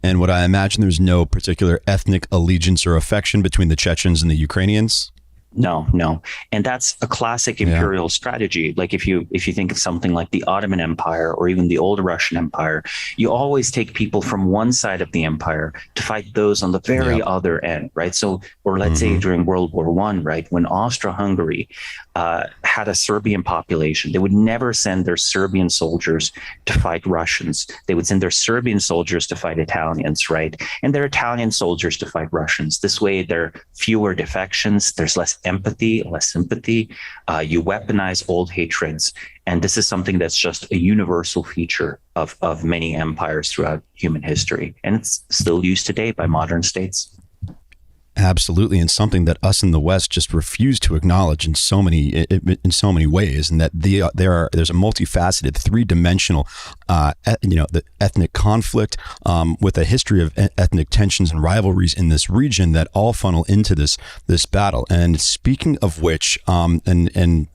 And what I imagine, there's no particular ethnic allegiance or affection between the Chechens and the Ukrainians? No. And that's a classic imperial strategy. Like if you think of something like the Ottoman Empire or even the old Russian Empire, you always take people from one side of the empire to fight those on the very other end, right? So, or let's say during World War I, right, when Austro-Hungary had a Serbian population, they would never send their Serbian soldiers to fight Russians. They would send their Serbian soldiers to fight Italians, right? And their Italian soldiers to fight Russians. This way, there are fewer defections. There's less empathy, less sympathy. You weaponize old hatreds. And this is something that's just a universal feature of many empires throughout human history. And it's still used today by modern states. Absolutely, and something that us in the West just refuse to acknowledge in so many ways, and that there's a multifaceted, three-dimensional, the ethnic conflict with a history of ethnic tensions and rivalries in this region that all funnel into this battle. And speaking of which, it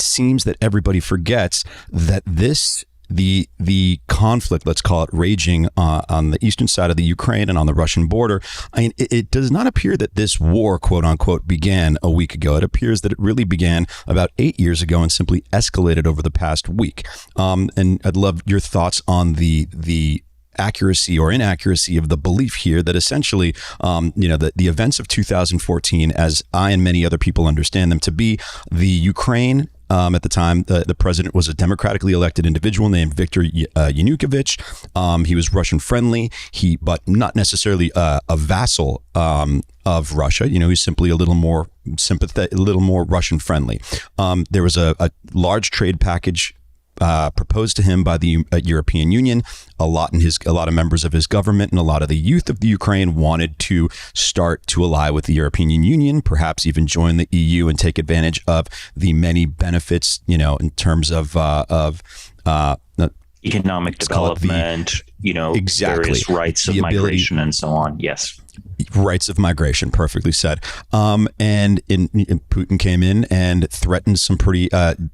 seems that everybody forgets that this the conflict, let's call it, raging on the eastern side of the Ukraine and on the Russian border. I mean, it does not appear that this war, quote unquote, began a week ago. It appears that it really began about 8 years ago and simply escalated over the past week. And I'd love your thoughts on the accuracy or inaccuracy of the belief here that essentially, the events of 2014, as I and many other people understand them to be, the Ukraine. At the time, the president was a democratically elected individual named Viktor Yanukovych. He was Russian friendly, but not necessarily a vassal of Russia. He's simply a little more sympathetic, a little more Russian friendly. There was a large trade package proposed to him by the European Union. A lot of members of his government and a lot of the youth of the Ukraine wanted to start to ally with the European Union, perhaps even join the EU and take advantage of the many benefits, in terms of economic development, exactly, various rights of migration and so on. Yes. Rights of migration, perfectly said. And Putin came in and threatened some pretty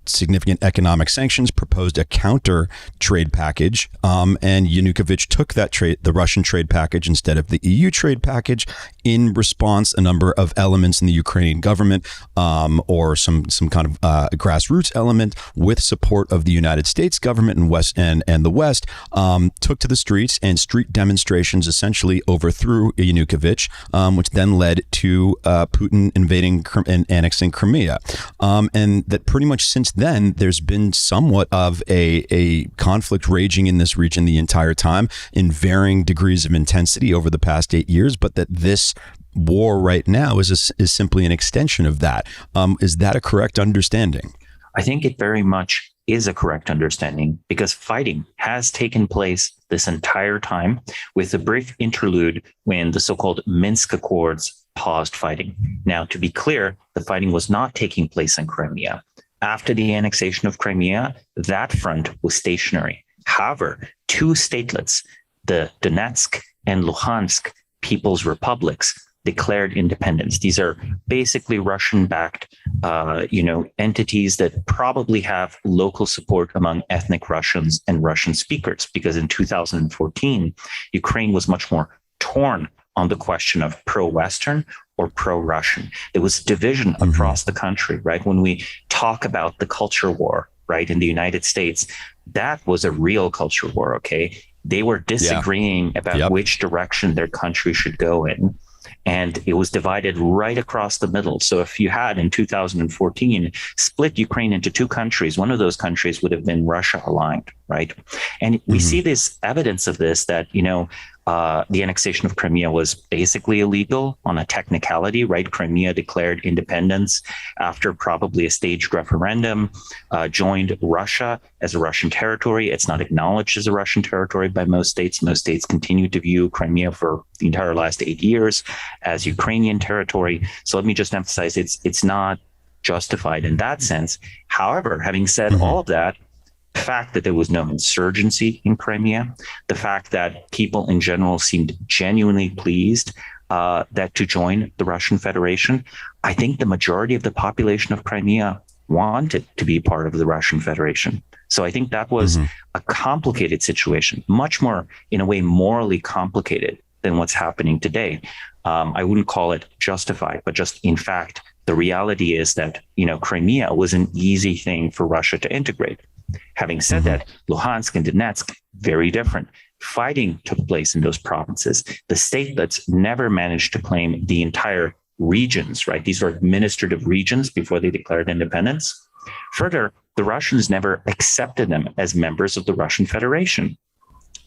significant economic sanctions, proposed a counter trade package, and Yanukovych took the Russian trade package instead of the EU trade package. In response, a number of elements in the Ukrainian government, or some kind of grassroots element with support of the United States government and the West, took to the streets, and street demonstrations essentially overthrew Yanukovych, which then led to Putin invading and annexing Crimea. And that pretty much since then, there's been somewhat of a conflict raging in this region the entire time in varying degrees of intensity over the past 8 years, but that this war right now is simply an extension of that. Is that a correct understanding? I think it very much is a correct understanding, because fighting has taken place this entire time, with a brief interlude when the so-called Minsk Accords paused fighting. Now, to be clear, the fighting was not taking place in Crimea. After the annexation of Crimea, that front was stationary. However, two statelets, the Donetsk and Luhansk People's Republics, declared independence. These are basically Russian-backed, entities that probably have local support among ethnic Russians and Russian speakers, because in 2014, Ukraine was much more torn on the question of pro-Western or pro-Russian. There was division across the country, right? When we talk about the culture war, right, in the United States, that was a real culture war, okay? They were disagreeing about which direction their country should go in. And it was divided right across the middle. So if you had in 2014 split Ukraine into two countries, one of those countries would have been Russia aligned, right? And we see this evidence of this, that, the annexation of Crimea was basically illegal on a technicality, right? Crimea declared independence after probably a staged referendum, joined Russia as a Russian territory. It's not acknowledged as a Russian territory by most states. Most states continue to view Crimea for the entire last 8 years as Ukrainian territory. So let me just emphasize, it's not justified in that sense. However, having said all of that, the fact that there was no insurgency in Crimea, the fact that people in general seemed genuinely pleased that to join the Russian Federation, I think the majority of the population of Crimea wanted to be part of the Russian Federation. So I think that was a complicated situation, much more, in a way, morally complicated than what's happening today. I wouldn't call it justified, but just in fact, the reality is that, Crimea was an easy thing for Russia to integrate. Having said that, Luhansk and Donetsk, very different. Fighting took place in those provinces. The statelets never managed to claim the entire regions, right? These were administrative regions before they declared independence. Further, the Russians never accepted them as members of the Russian Federation.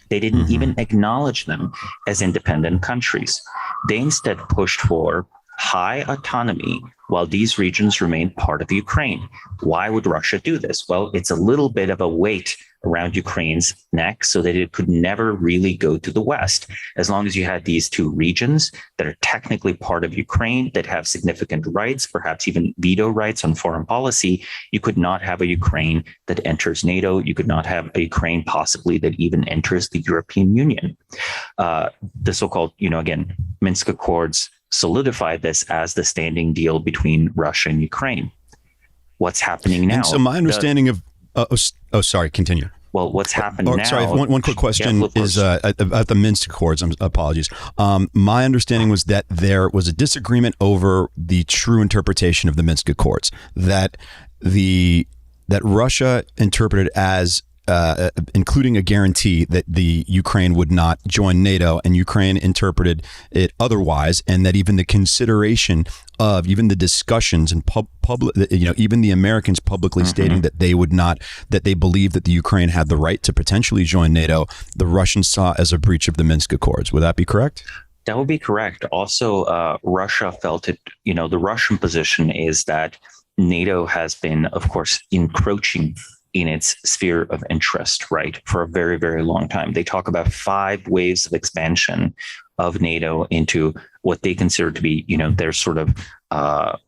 They didn't even acknowledge them as independent countries. They instead pushed for high autonomy while these regions remained part of Ukraine. Why would Russia do this? Well, it's a little bit of a weight around Ukraine's neck so that it could never really go to the West. As long as you had these two regions that are technically part of Ukraine, that have significant rights, perhaps even veto rights on foreign policy, you could not have a Ukraine that enters NATO. You could not have a Ukraine possibly that even enters the European Union. The so-called, again, Minsk Accords solidify this as the standing deal between Russia and Ukraine. What's happening now? And so my understanding of... sorry, continue. Well, what's happened now? Sorry, one quick question is about the Minsk Accords. Apologies. My understanding was that there was a disagreement over the true interpretation of the Minsk Accords, that Russia interpreted as including a guarantee that the Ukraine would not join NATO, and Ukraine interpreted it otherwise, and that even the consideration of even the discussions and public, even the Americans publicly stating that they would not, that they believed that the Ukraine had the right to potentially join NATO, the Russians saw as a breach of the Minsk Accords. Would that be correct? That would be correct. Also, Russia felt it. The Russian position is that NATO has been, of course, encroaching in its sphere of interest, right, for a very, very long time. They talk about 5 waves of expansion of NATO into what they consider to be, their sort of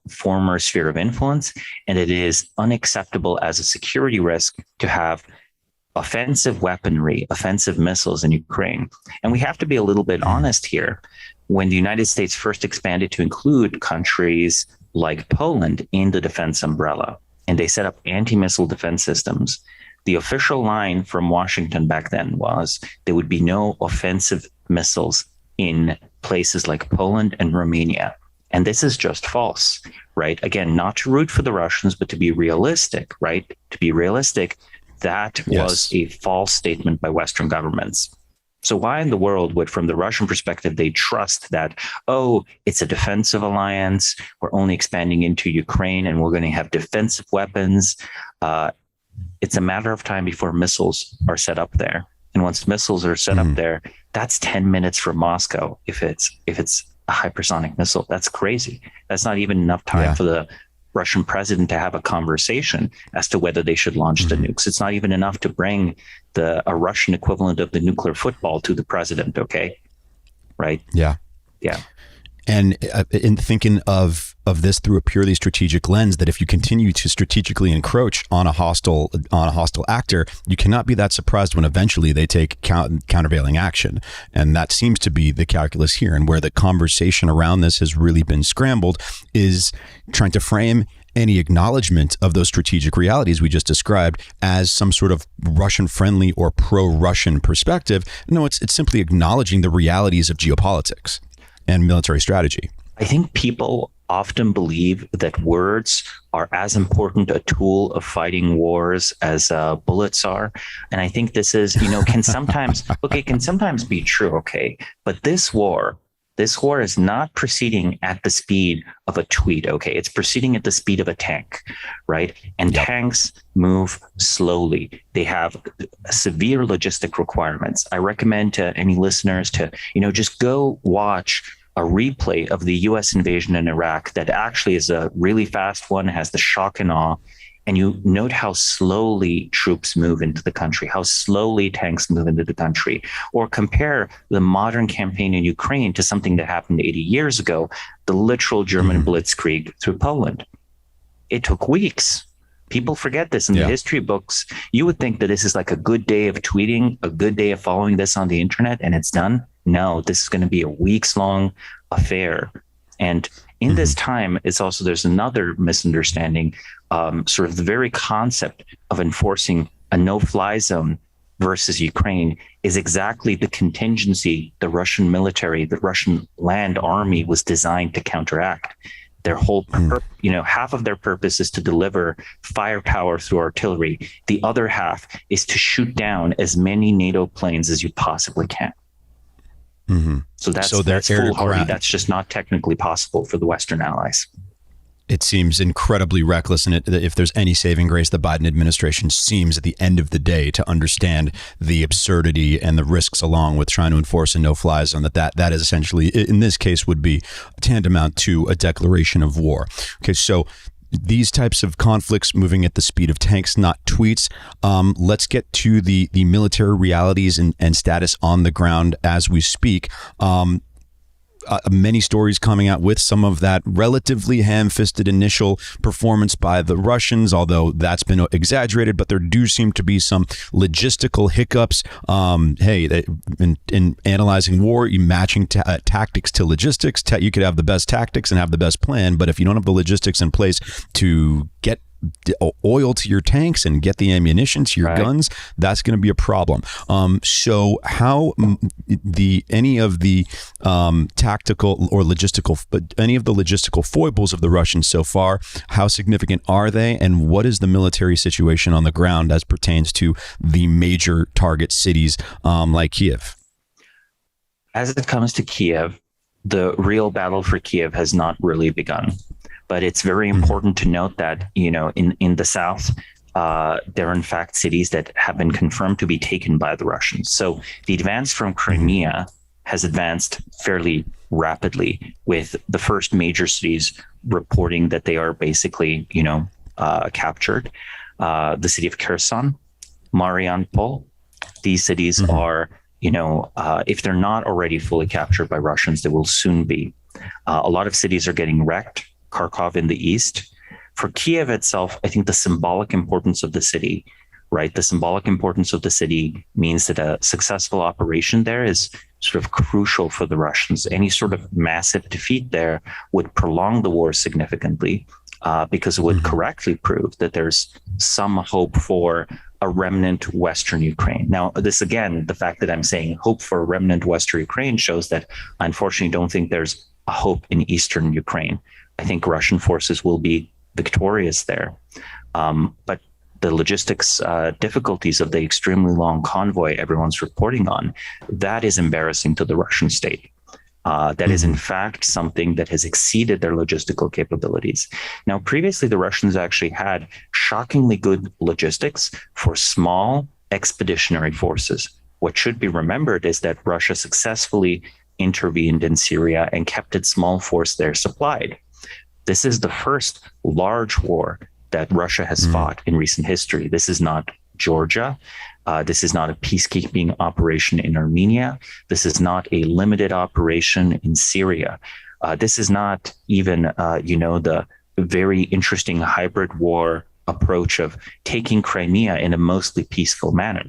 former sphere of influence. And it is unacceptable as a security risk to have offensive weaponry, offensive missiles in Ukraine. And we have to be a little bit honest here. When the United States first expanded to include countries like Poland in the defense umbrella, and they set up anti-missile defense systems, the official line from Washington back then was there would be no offensive missiles in places like Poland and Romania. And this is just false, right? Again, not to root for the Russians, but to be realistic, right? To be realistic, that was a false statement by Western governments. So why in the world would, from the Russian perspective, they trust that, it's a defensive alliance, we're only expanding into Ukraine and we're going to have defensive weapons? It's a matter of time before missiles are set up there. And once missiles are set up there, that's 10 minutes from Moscow. If it's a hypersonic missile, that's crazy. That's not even enough time for the Russian president to have a conversation as to whether they should launch the nukes. It's not even enough to bring a Russian equivalent of the nuclear football to the president. Okay. Right. Yeah. And in thinking of this through a purely strategic lens, that if you continue to strategically encroach on a hostile actor, you cannot be that surprised when eventually they take countervailing action. And that seems to be the calculus here. And where the conversation around this has really been scrambled is trying to frame any acknowledgement of those strategic realities we just described as some sort of Russian-friendly or pro-Russian perspective. No, it's simply acknowledging the realities of geopolitics and military strategy. I think people often believe that words are as important a tool of fighting wars as bullets are. And I think this is, can sometimes be true. Okay. But this war is not proceeding at the speed of a tweet. Okay. It's proceeding at the speed of a tank, right? And tanks move slowly. They have severe logistic requirements. I recommend to any listeners to, just go watch a replay of the US invasion in Iraq that actually is a really fast one, has the shock and awe. And you note how slowly troops move into the country, how slowly tanks move into the country, or compare the modern campaign in Ukraine to something that happened 80 years ago, the literal German blitzkrieg through Poland. It took weeks. People forget this in the history books. You would think that this is like a good day of tweeting, a good day of following this on the internet, and it's done. No, this is going to be a weeks-long affair. And in this time, there's another misunderstanding, sort of the very concept of enforcing a no-fly zone versus Ukraine is exactly the contingency the Russian military, the Russian land army was designed to counteract. Their whole, half of their purpose is to deliver firepower through artillery. The other half is to shoot down as many NATO planes as you possibly can. So that's foolhardy. That's just not technically possible for the Western allies. It seems incredibly reckless, and if there's any saving grace, the Biden administration seems at the end of the day to understand the absurdity and the risks along with trying to enforce a no-fly zone, that is essentially, in this case, would be tantamount to a declaration of war. Okay, so these types of conflicts moving at the speed of tanks, not tweets. Let's get to the military realities and status on the ground as we speak. Many stories coming out with some of that relatively ham-fisted initial performance by the Russians, although that's been exaggerated, but there do seem to be some logistical hiccups. In analyzing war, you matching tactics to logistics. You could have the best tactics and have the best plan, but if you don't have the logistics in place to get oil to your tanks and get the ammunition to your guns, that's going to be a problem. So how any of the tactical or any of the logistical foibles of the Russians so far, how significant are they, and what is the military situation on the ground as pertains to the major target cities like Kiev? As it comes to Kiev, the real battle for Kiev has not really begun. But it's very important to note that, in the south, there are in fact cities that have been confirmed to be taken by the Russians. So the advance from Crimea has advanced fairly rapidly, with the first major cities reporting that they are basically, captured. The city of Kherson, Mariupol, these cities are, if they're not already fully captured by Russians, they will soon be. A lot of cities are getting wrecked. Kharkov in the east. For Kiev itself, I think the symbolic importance of the city, right? The symbolic importance of the city means that a successful operation there is sort of crucial for the Russians. Any sort of massive defeat there would prolong the war significantly, because it would correctly prove that there's some hope for a remnant Western Ukraine. Now, this again, the fact that I'm saying hope for a remnant Western Ukraine shows that I unfortunately don't think there's a hope in Eastern Ukraine. I think Russian forces will be victorious there. But the logistics difficulties of the extremely long convoy everyone's reporting on, that is embarrassing to the Russian state. That is in fact something that has exceeded their logistical capabilities. Now, previously, the Russians actually had shockingly good logistics for small expeditionary forces. What should be remembered is that Russia successfully intervened in Syria and kept its small force there supplied. This is the first large war that Russia has fought in recent history. This is not Georgia. This is not a peacekeeping operation in Armenia. This is not a limited operation in Syria. This is not even, the very interesting hybrid war approach of taking Crimea in a mostly peaceful manner.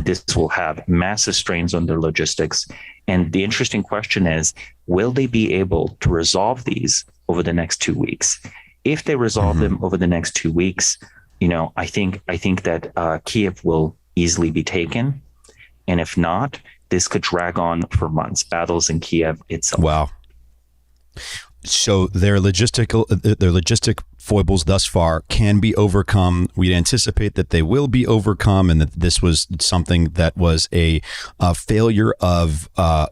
This will have massive strains on their logistics. And the interesting question is, will they be able to resolve these over the next 2 weeks? If they resolve them over the next 2 weeks, I think that Kiev will easily be taken. And if not, this could drag on for months, battles in Kiev itself. Wow. So their logistic foibles thus far can be overcome. We anticipate that they will be overcome, and that this was something that was a failure of a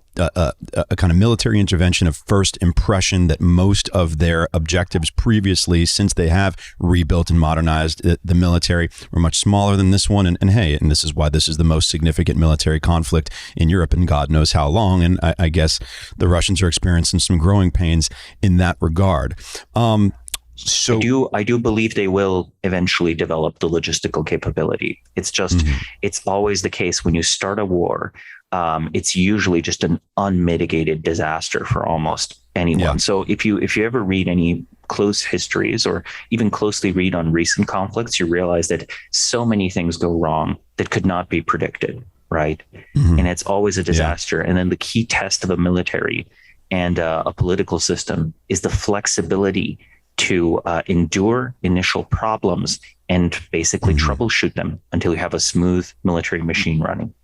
kind of military intervention of first impression, that most of their objectives previously, since they have rebuilt and modernized the military, were much smaller than this one. And this is why this is the most significant military conflict in Europe in God knows how long. And I guess the Russians are experiencing some growing pains in that regard. So I do believe they will eventually develop the logistical capability. It's just, it's always the case when you start a war. It's usually just an unmitigated disaster for almost anyone. Yeah. So if you ever read any close histories, or even closely read on recent conflicts, you realize that so many things go wrong that could not be predicted, right? And it's always a disaster. And then the key test of a military and a political system is the flexibility to endure initial problems and basically troubleshoot them until you have a smooth military machine running.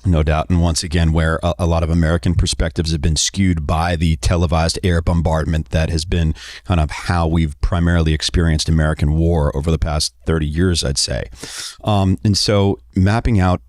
No doubt. And once again, where a lot of American perspectives have been skewed by the televised air bombardment that has been kind of how we've primarily experienced American war over the past 30 years, I'd say. And so mapping out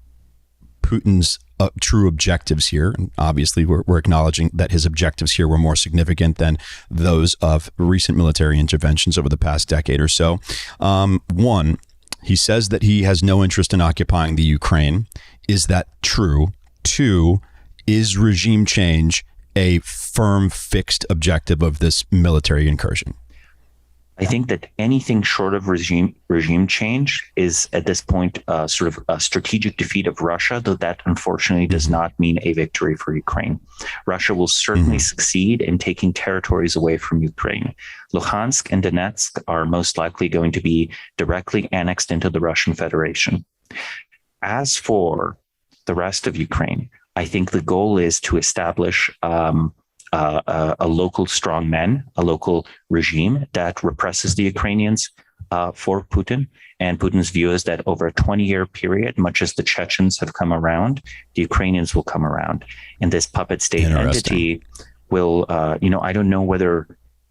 Putin's true objectives here, and obviously we're acknowledging that his objectives here were more significant than those of recent military interventions over the past decade or so. One, he says that he has no interest in occupying the Ukraine. Is that true? Two, is regime change a firm, fixed objective of this military incursion? I think that anything short of regime change is at this point sort of a strategic defeat of Russia, though that unfortunately does not mean a victory for Ukraine. Russia will certainly succeed in taking territories away from Ukraine. Luhansk and Donetsk are most likely going to be directly annexed into the Russian Federation. As for the rest of Ukraine, I think the goal is to establish a local strongman, a local regime that represses the Ukrainians for Putin. And Putin's view is that over a 20-year period, much as the Chechens have come around, the Ukrainians will come around. And this puppet state entity will, I don't know whether,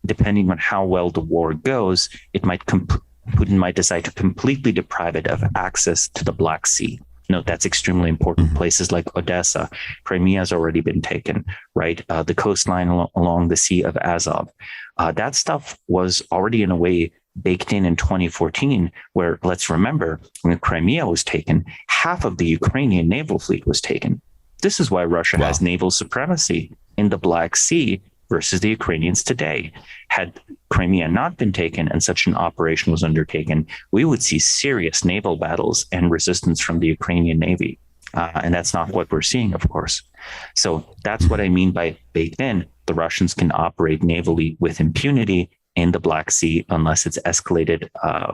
depending on how well the war goes, Putin might decide to completely deprive it of access to the Black Sea. No, that's extremely important. Places like Odessa, Crimea has already been taken, right? The coastline along the Sea of Azov. That stuff was already in a way baked in 2014, where, let's remember, when Crimea was taken, half of the Ukrainian naval fleet was taken. This is why Russia has naval supremacy in the Black Sea versus the Ukrainians today. Had Crimea not been taken and such an operation was undertaken, we would see serious naval battles and resistance from the Ukrainian Navy. And that's not what we're seeing, of course. So that's what I mean by baked in. The Russians can operate navally with impunity in the Black Sea unless it's escalated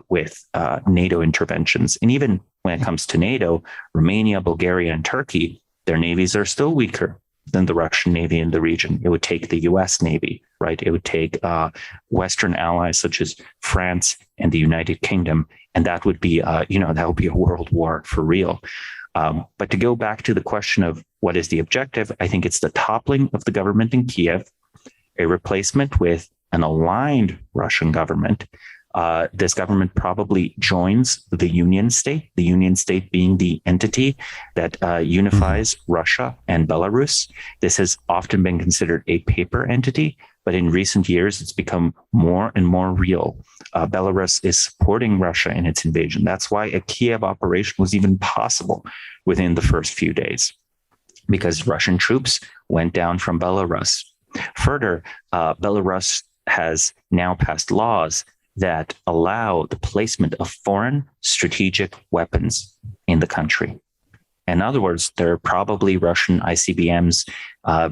with NATO interventions. And even when it comes to NATO, Romania, Bulgaria, and Turkey, their navies are still weaker than the Russian Navy in the region. It would take the US Navy, right? It would take Western allies such as France and the United Kingdom. And that would be, that would be a world war for real. But to go back to the question of what is the objective, I think it's the toppling of the government in Kiev, a replacement with an aligned Russian government. This government probably joins the Union State being the entity that unifies Russia and Belarus. This has often been considered a paper entity, but in recent years, it's become more and more real. Belarus is supporting Russia in its invasion. That's why a Kiev operation was even possible within the first few days, because Russian troops went down from Belarus. Further, Belarus has now passed laws that allow the placement of foreign strategic weapons in the country. In other words, there are probably Russian ICBMs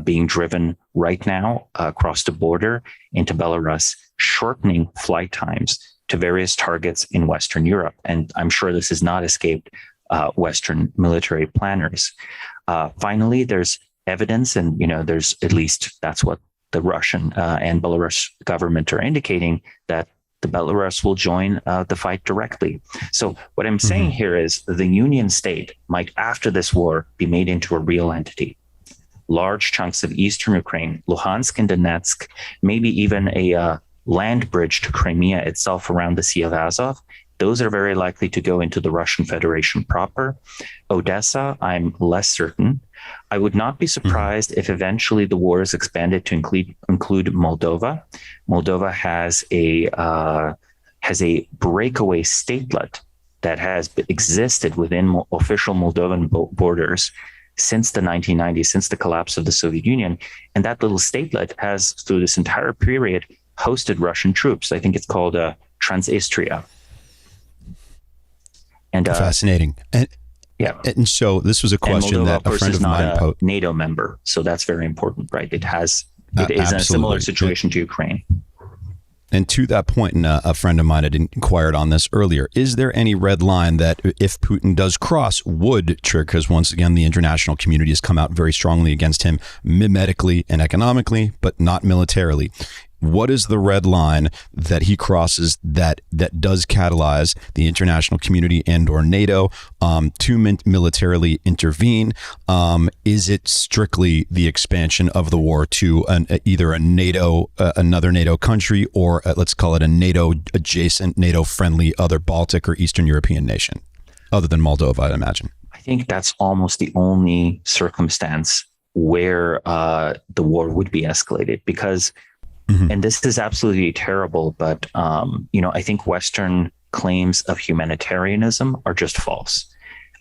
being driven right now across the border into Belarus, shortening flight times to various targets in Western Europe. And I'm sure this has not escaped Western military planners. Finally, there's evidence, and there's at least that's what the Russian and Belarus government are indicating, that the Belarus will join the fight directly. So what I'm saying here is the Union State might, after this war, be made into a real entity. Large chunks of eastern Ukraine, Luhansk and Donetsk, maybe even a land bridge to Crimea itself around the Sea of Azov, those are very likely to go into the Russian Federation proper. Odessa, I'm less certain. I would not be surprised if eventually the war is expanded to include Moldova. Moldova has a breakaway statelet that has existed within official Moldovan borders since the 1990s, since the collapse of the Soviet Union. And that little statelet has, through this entire period, hosted Russian troops. I think it's called Transnistria. And fascinating. And so this was a question Moldova, that a friend of mine posed. NATO member, so that's very important, right? It is a similar situation to Ukraine. And to that point, and a friend of mine had inquired on this earlier, is there any red line that if Putin does cross would trigger, because once again, the international community has come out very strongly against him mimetically and economically, but not militarily. What is the red line that he crosses that does catalyze the international community and or NATO to militarily intervene? Is it strictly the expansion of the war to either another NATO country, or let's call it a NATO adjacent, NATO friendly other Baltic or Eastern European nation, other than Moldova, I'd imagine? I think that's almost the only circumstance where the war would be escalated, because and this is absolutely terrible, but, I think Western claims of humanitarianism are just false.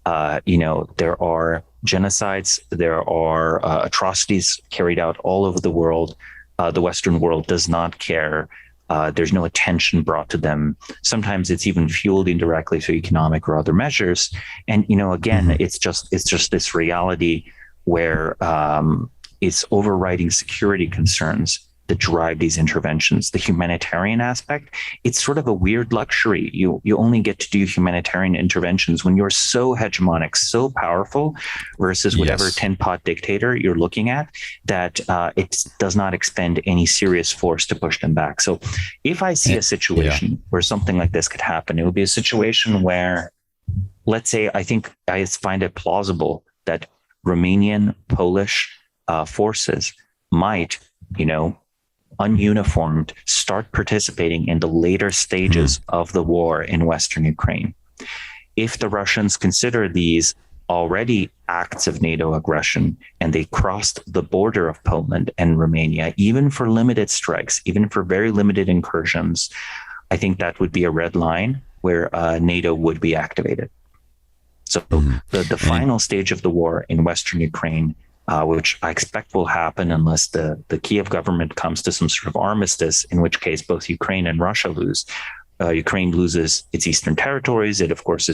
There are genocides, there are atrocities carried out all over the world. The Western world does not care. There's no attention brought to them. Sometimes it's even fueled indirectly through economic or other measures. And, again, it's just this reality where it's overriding security concerns that drive these interventions. The humanitarian aspect, it's sort of a weird luxury. You only get to do humanitarian interventions when you're so hegemonic, so powerful, versus whatever tin pot dictator you're looking at, that it does not expend any serious force to push them back. So if I see a situation where something like this could happen, it would be a situation where, let's say, I find it plausible that Romanian, Polish forces might, ununiformed, start participating in the later stages of the war in Western Ukraine. If the Russians consider these already acts of NATO aggression and they crossed the border of Poland and Romania, even for limited strikes, even for very limited incursions, I think that would be a red line where NATO would be activated. So the final stage of the war in Western Ukraine, which I expect will happen unless the Kiev government comes to some sort of armistice, in which case both Ukraine and Russia lose. Ukraine loses its eastern territories. It, of course,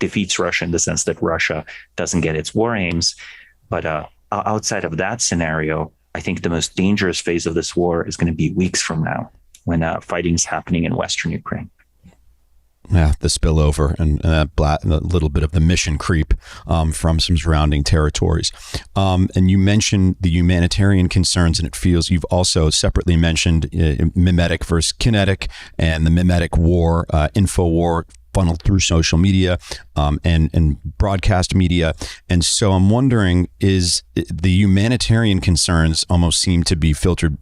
defeats Russia in the sense that Russia doesn't get its war aims. But outside of that scenario, I think the most dangerous phase of this war is going to be weeks from now, when fighting is happening in Western Ukraine. Yeah, the spillover and a little bit of the mission creep from some surrounding territories. And you mentioned the humanitarian concerns, and it feels you've also separately mentioned mimetic versus kinetic and the mimetic war, info war funneled through social media and broadcast media. And so I'm wondering, is the humanitarian concerns almost seem to be filtered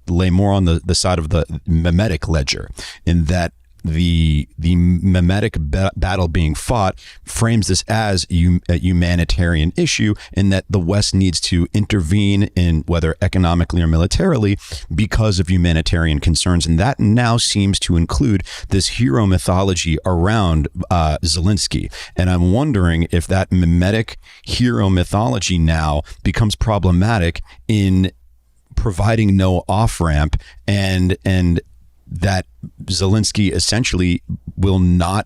lay more on the side of the mimetic ledger, in that the mimetic battle being fought frames this as a humanitarian issue, and that the West needs to intervene, in whether economically or militarily, because of humanitarian concerns. And that now seems to include this hero mythology around Zelensky. And I'm wondering if that mimetic hero mythology now becomes problematic in providing no off-ramp, and that Zelensky essentially will not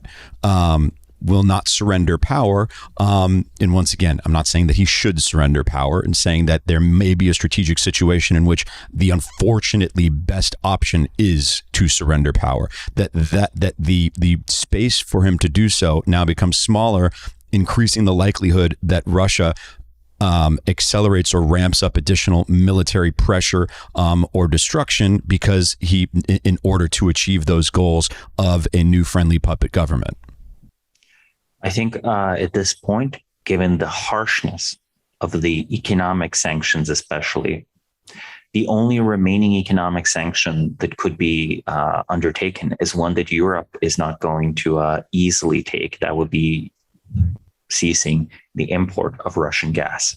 surrender power. And once again, I'm not saying that he should surrender power, and saying that there may be a strategic situation in which the unfortunately best option is to surrender power. That the space for him to do so now becomes smaller, increasing the likelihood that Russia accelerates or ramps up additional military pressure or destruction, because in order to achieve those goals of a new friendly puppet government. I think at this point, given the harshness of the economic sanctions, especially, the only remaining economic sanction that could be undertaken is one that Europe is not going to easily take. That would be ceasing the import of Russian gas.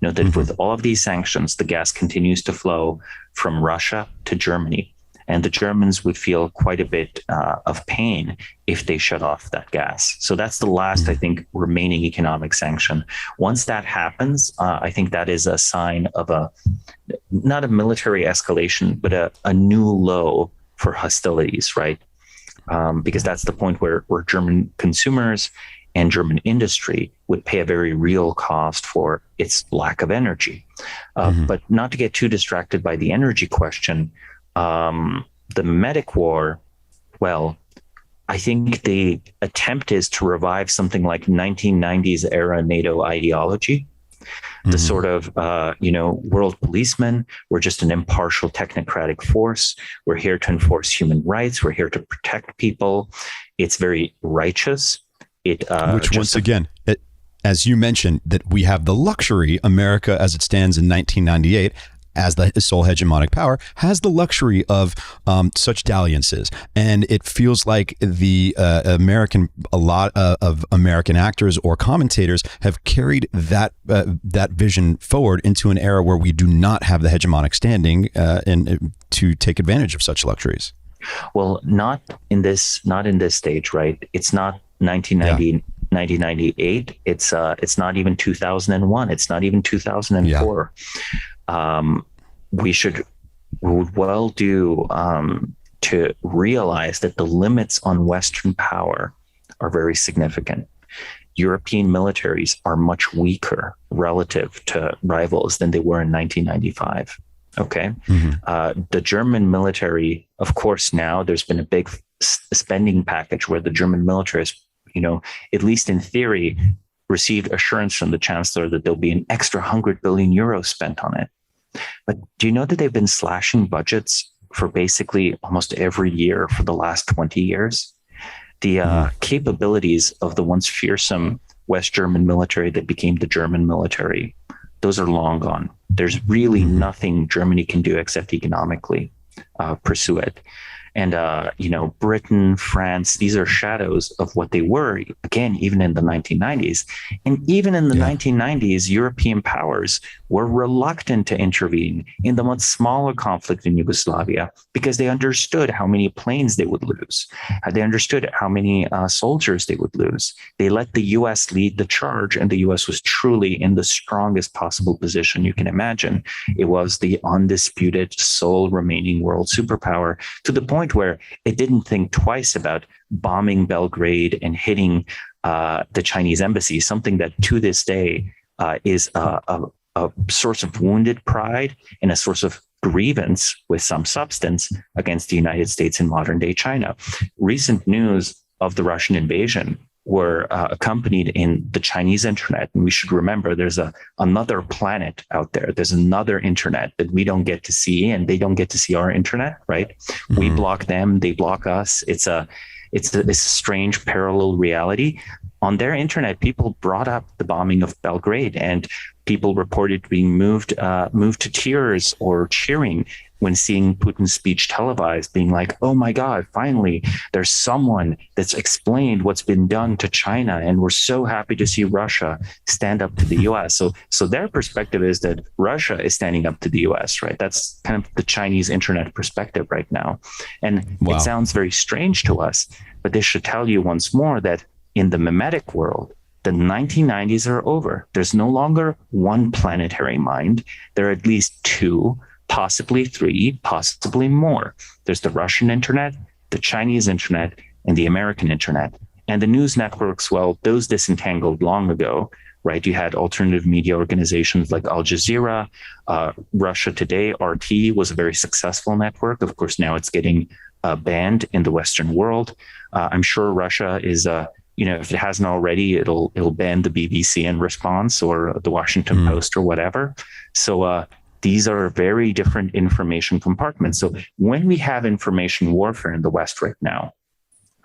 Note that with all of these sanctions, the gas continues to flow from Russia to Germany, and the Germans would feel quite a bit of pain if they shut off that gas. So that's the last, I think, remaining economic sanction. Once that happens, I think that is a sign of not a military escalation, but a new low for hostilities, right? Because that's the point where German consumers and German industry would pay a very real cost for its lack of energy. But not to get too distracted by the energy question, the mimetic war, well, I think the attempt is to revive something like 1990s era NATO ideology. The sort of, world policemen, we're just an impartial technocratic force. We're here to enforce human rights. We're here to protect people. It's very righteous. Which once again, as you mentioned, that we have the luxury, America as it stands in 1998, as the sole hegemonic power, has the luxury of such dalliances. And it feels like a lot of American actors or commentators have carried that vision forward into an era where we do not have the hegemonic standing and to take advantage of such luxuries. Well, not in this stage, right? It's not 1998. It's not even 2001. It's not even 2004. We would well do to realize that the limits on Western power are very significant. European militaries are much weaker relative to rivals than they were in 1995. Okay. The German military, of course, now there's been a big spending package where the German military has, at least in theory, received assurance from the chancellor that there'll be an extra 100 billion euros spent on it. But do you know that they've been slashing budgets for basically almost every year for the last 20 years? The capabilities of the once fearsome West German military that became the German military, those are long gone. There's really nothing Germany can do except economically pursue it. And, Britain, France, these are shadows of what they were, again, even in the 1990s. And even in the 1990s, European powers were reluctant to intervene in the much smaller conflict in Yugoslavia because they understood how many planes they would lose. They understood how many soldiers they would lose. They let the U.S. lead the charge, and the U.S. was truly in the strongest possible position you can imagine. It was the undisputed sole remaining world superpower, to the point where it didn't think twice about bombing Belgrade and hitting the Chinese embassy, something that to this day is a source of wounded pride and a source of grievance with some substance against the United States in modern day China. Recent news of the Russian invasion were accompanied in the Chinese internet. And we should remember there's another planet out there. There's another internet that we don't get to see, and they don't get to see our internet, right? We block them, they block us. It's a strange parallel reality. On their internet, people brought up the bombing of Belgrade, and people reported being moved to tears or cheering when seeing Putin's speech televised, being like, oh my God, finally, there's someone that's explained what's been done to China. And we're so happy to see Russia stand up to the US. So their perspective is that Russia is standing up to the US, right? That's kind of the Chinese internet perspective right now. And It sounds very strange to us, but this should tell you once more that in the mimetic world, the 1990s are over. There's no longer one planetary mind. There are at least two, possibly three, possibly more. There's the Russian internet, the Chinese internet, and the American internet. And the news networks, well, those disentangled long ago, right? You had alternative media organizations like Al Jazeera, Russia Today, RT was a very successful network. Of course, now it's getting banned in the Western world. I'm sure Russia is if it hasn't already, it'll ban the BBC in response, or the Washington Post or whatever. So these are very different information compartments. So when we have information warfare in the West right now,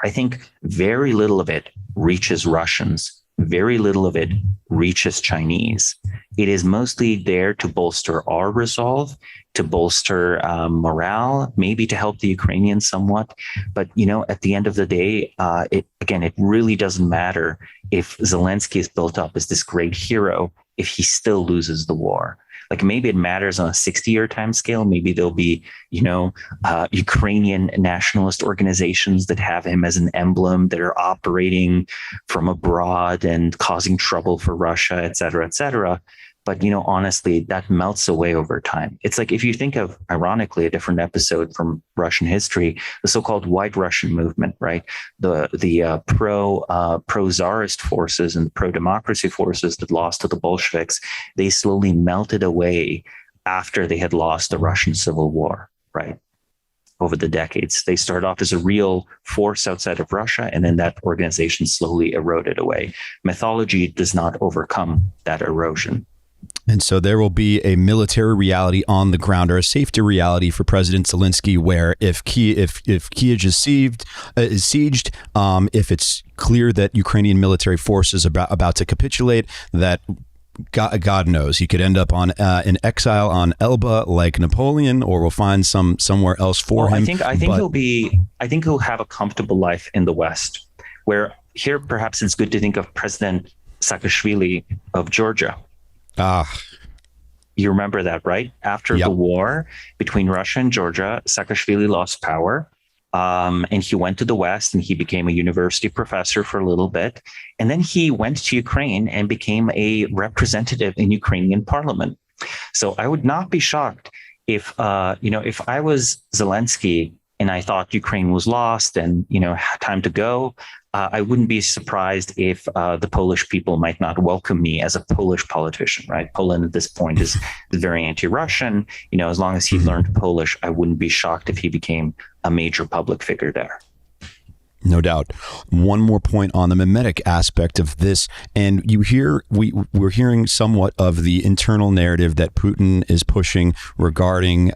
I think very little of it reaches Russians. Very little of it reaches Chinese. It is mostly there to bolster our resolve, to bolster morale, maybe to help the Ukrainians somewhat. But, at the end of the day, it really doesn't matter if Zelensky is built up as this great hero if he still loses the war. Like, maybe it matters on a 60-year time scale. Maybe there'll be, Ukrainian nationalist organizations that have him as an emblem, that are operating from abroad and causing trouble for Russia, et cetera, et cetera. But, honestly, that melts away over time. It's like, if you think of, ironically, a different episode from Russian history, the so-called White Russian movement, right? The pro-czarist forces and pro-democracy forces that lost to the Bolsheviks, they slowly melted away after they had lost the Russian Civil War, right? Over the decades, they started off as a real force outside of Russia, and then that organization slowly eroded away. Mythology does not overcome that erosion. And so there will be a military reality on the ground, or a safety reality for President Zelensky, where if Kyiv is sieged, if it's clear that Ukrainian military forces are about to capitulate, that God knows, he could end up in exile on Elba like Napoleon, or we'll find somewhere else for him. I think he'll have a comfortable life in the West, where here perhaps it's good to think of President Saakashvili of Georgia. You remember that, right? After the war between Russia and Georgia, Saakashvili lost power, and he went to the West, and he became a university professor for a little bit. And then he went to Ukraine and became a representative in Ukrainian parliament. So I would not be shocked if I was Zelensky and I thought Ukraine was lost and, time to go, I wouldn't be surprised if the Polish people might not welcome me as a Polish politician, right? Poland at this point is very anti-Russian. As long as he learned Polish, I wouldn't be shocked if he became a major public figure there. No doubt. One more point on the mimetic aspect of this, and we're hearing somewhat of the internal narrative that Putin is pushing regarding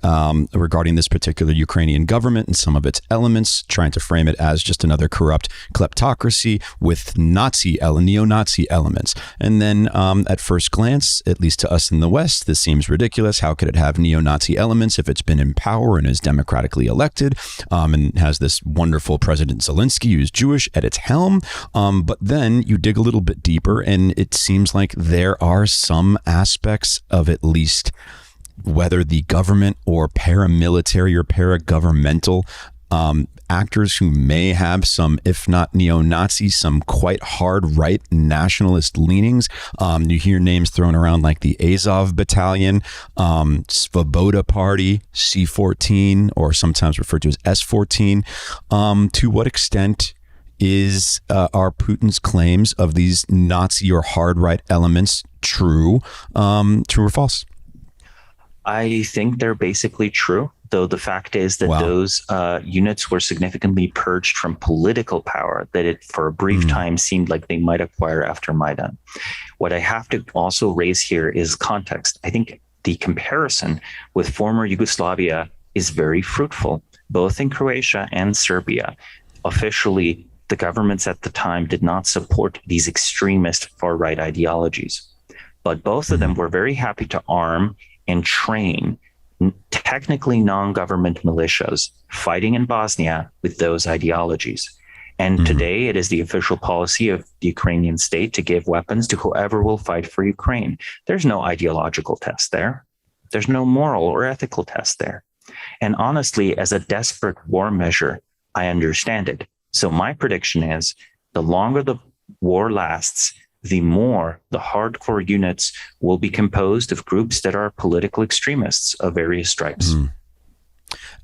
this particular Ukrainian government and some of its elements, trying to frame it as just another corrupt kleptocracy with neo-Nazi elements. And then at first glance, at least to us in the West, this seems ridiculous. How could it have neo-Nazi elements if it's been in power and is democratically elected and has this wonderful President Zelensky who's Jewish at its helm? But then you dig a little bit deeper and it seems like there are some aspects of at least whether the government or paramilitary or paragovernmental actors who may have some, if not neo-Nazi, some quite hard right nationalist leanings. You hear names thrown around like the Azov Battalion, Svoboda Party, C-14, or sometimes referred to as S-14. To what extent are Putin's claims of these Nazi or hard right elements true or false? I think they're basically true, though the fact is that those units were significantly purged from political power that it for a brief time seemed like they might acquire after Maidan. What I have to also raise here is context. I think the comparison with former Yugoslavia is very fruitful, both in Croatia and Serbia. Officially, the governments at the time did not support these extremist far-right ideologies, but both of them were very happy to arm and train technically non-government militias fighting in Bosnia with those ideologies. And today it is the official policy of the Ukrainian state to give weapons to whoever will fight for Ukraine. There's no ideological test there. There's no moral or ethical test there. And honestly, as a desperate war measure, I understand it. So my prediction is the longer the war lasts, the more the hardcore units will be composed of groups that are political extremists of various stripes.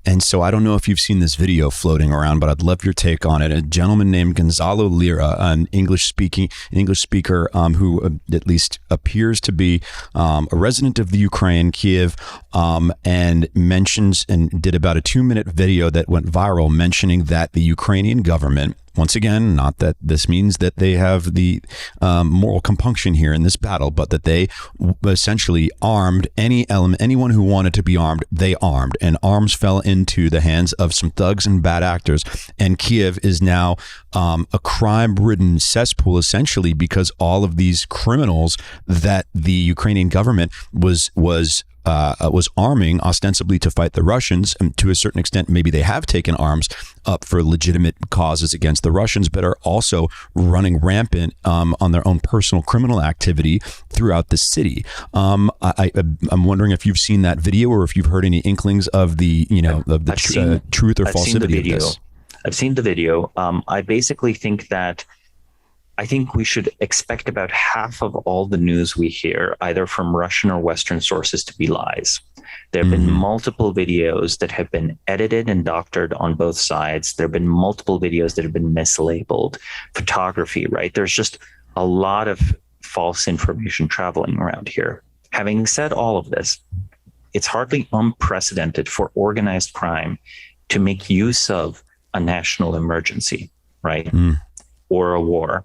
And so I don't know if you've seen this video floating around, but I'd love your take on it. A gentleman named Gonzalo Lira, an English speaker who at least appears to be a resident of the Ukraine, Kiev, and mentions and did about a 2-minute video that went viral mentioning that the Ukrainian government, once again, not that this means that they have the moral compunction here in this battle, but that they essentially armed anyone who wanted to be armed, they armed, and arms fell into the hands of some thugs and bad actors. And Kiev is now a crime-ridden cesspool, essentially, because all of these criminals that the Ukrainian government was arming ostensibly to fight the Russians, and to a certain extent, maybe they have taken arms up for legitimate causes against the Russians, but are also running rampant on their own personal criminal activity throughout the city. I'm wondering if you've seen that video or if you've heard any inklings of the truth or falsity of this. I've seen the video. I basically think that I think we should expect about half of all the news we hear, either from Russian or Western sources, to be lies. There have been multiple videos that have been edited and doctored on both sides. There have been multiple videos that have been mislabeled. Photography, right? There's just a lot of false information traveling around here. Having said all of this, it's hardly unprecedented for organized crime to make use of a national emergency, right? Or a war.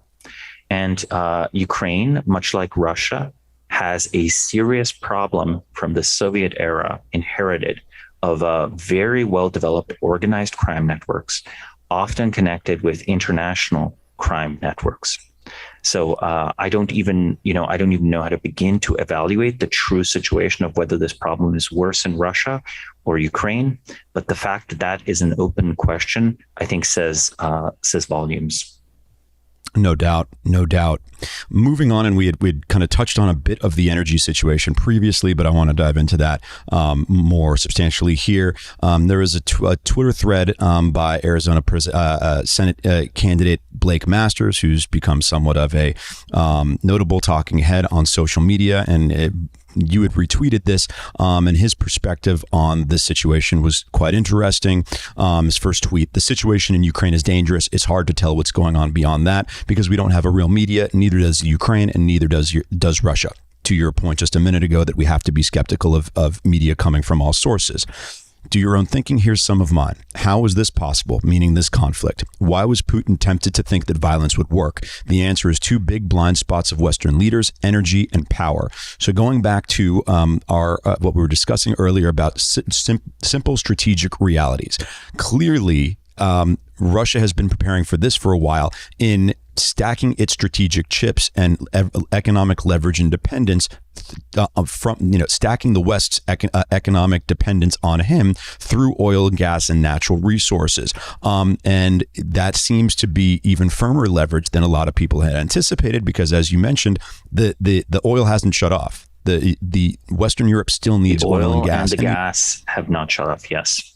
And Ukraine, much like Russia, has a serious problem from the Soviet era inherited of very well-developed organized crime networks, often connected with international crime networks. So I don't even know how to begin to evaluate the true situation of whether this problem is worse in Russia or Ukraine. But the fact that that is an open question, I think says volumes. No doubt. Moving on, and we'd kind of touched on a bit of the energy situation previously, but I want to dive into that more substantially here. There is a Twitter thread by Arizona Senate candidate Blake Masters, who's become somewhat of a notable talking head on social media, and you had retweeted this, and his perspective on this situation was quite interesting. His first tweet: "The situation in Ukraine is dangerous. It's hard to tell what's going on beyond that because we don't have a real media. Neither does Ukraine, and neither does Russia." To your point just a minute ago, that we have to be skeptical of media coming from all sources. Do your own thinking. Here's some of mine. How is this possible, meaning this conflict? Why was Putin tempted to think that violence would work? The answer is two big blind spots of Western leaders: energy and power. So going back to what we were discussing earlier about simple strategic realities. Clearly, Russia has been preparing for this for a while in stacking its strategic chips and economic leverage and dependence from, stacking the West's economic dependence on him through oil, gas, and natural resources. And that seems to be even firmer leverage than a lot of people had anticipated, because, as you mentioned, the oil hasn't shut off. The Western Europe still needs oil and gas. And the gas have not shut off, yes.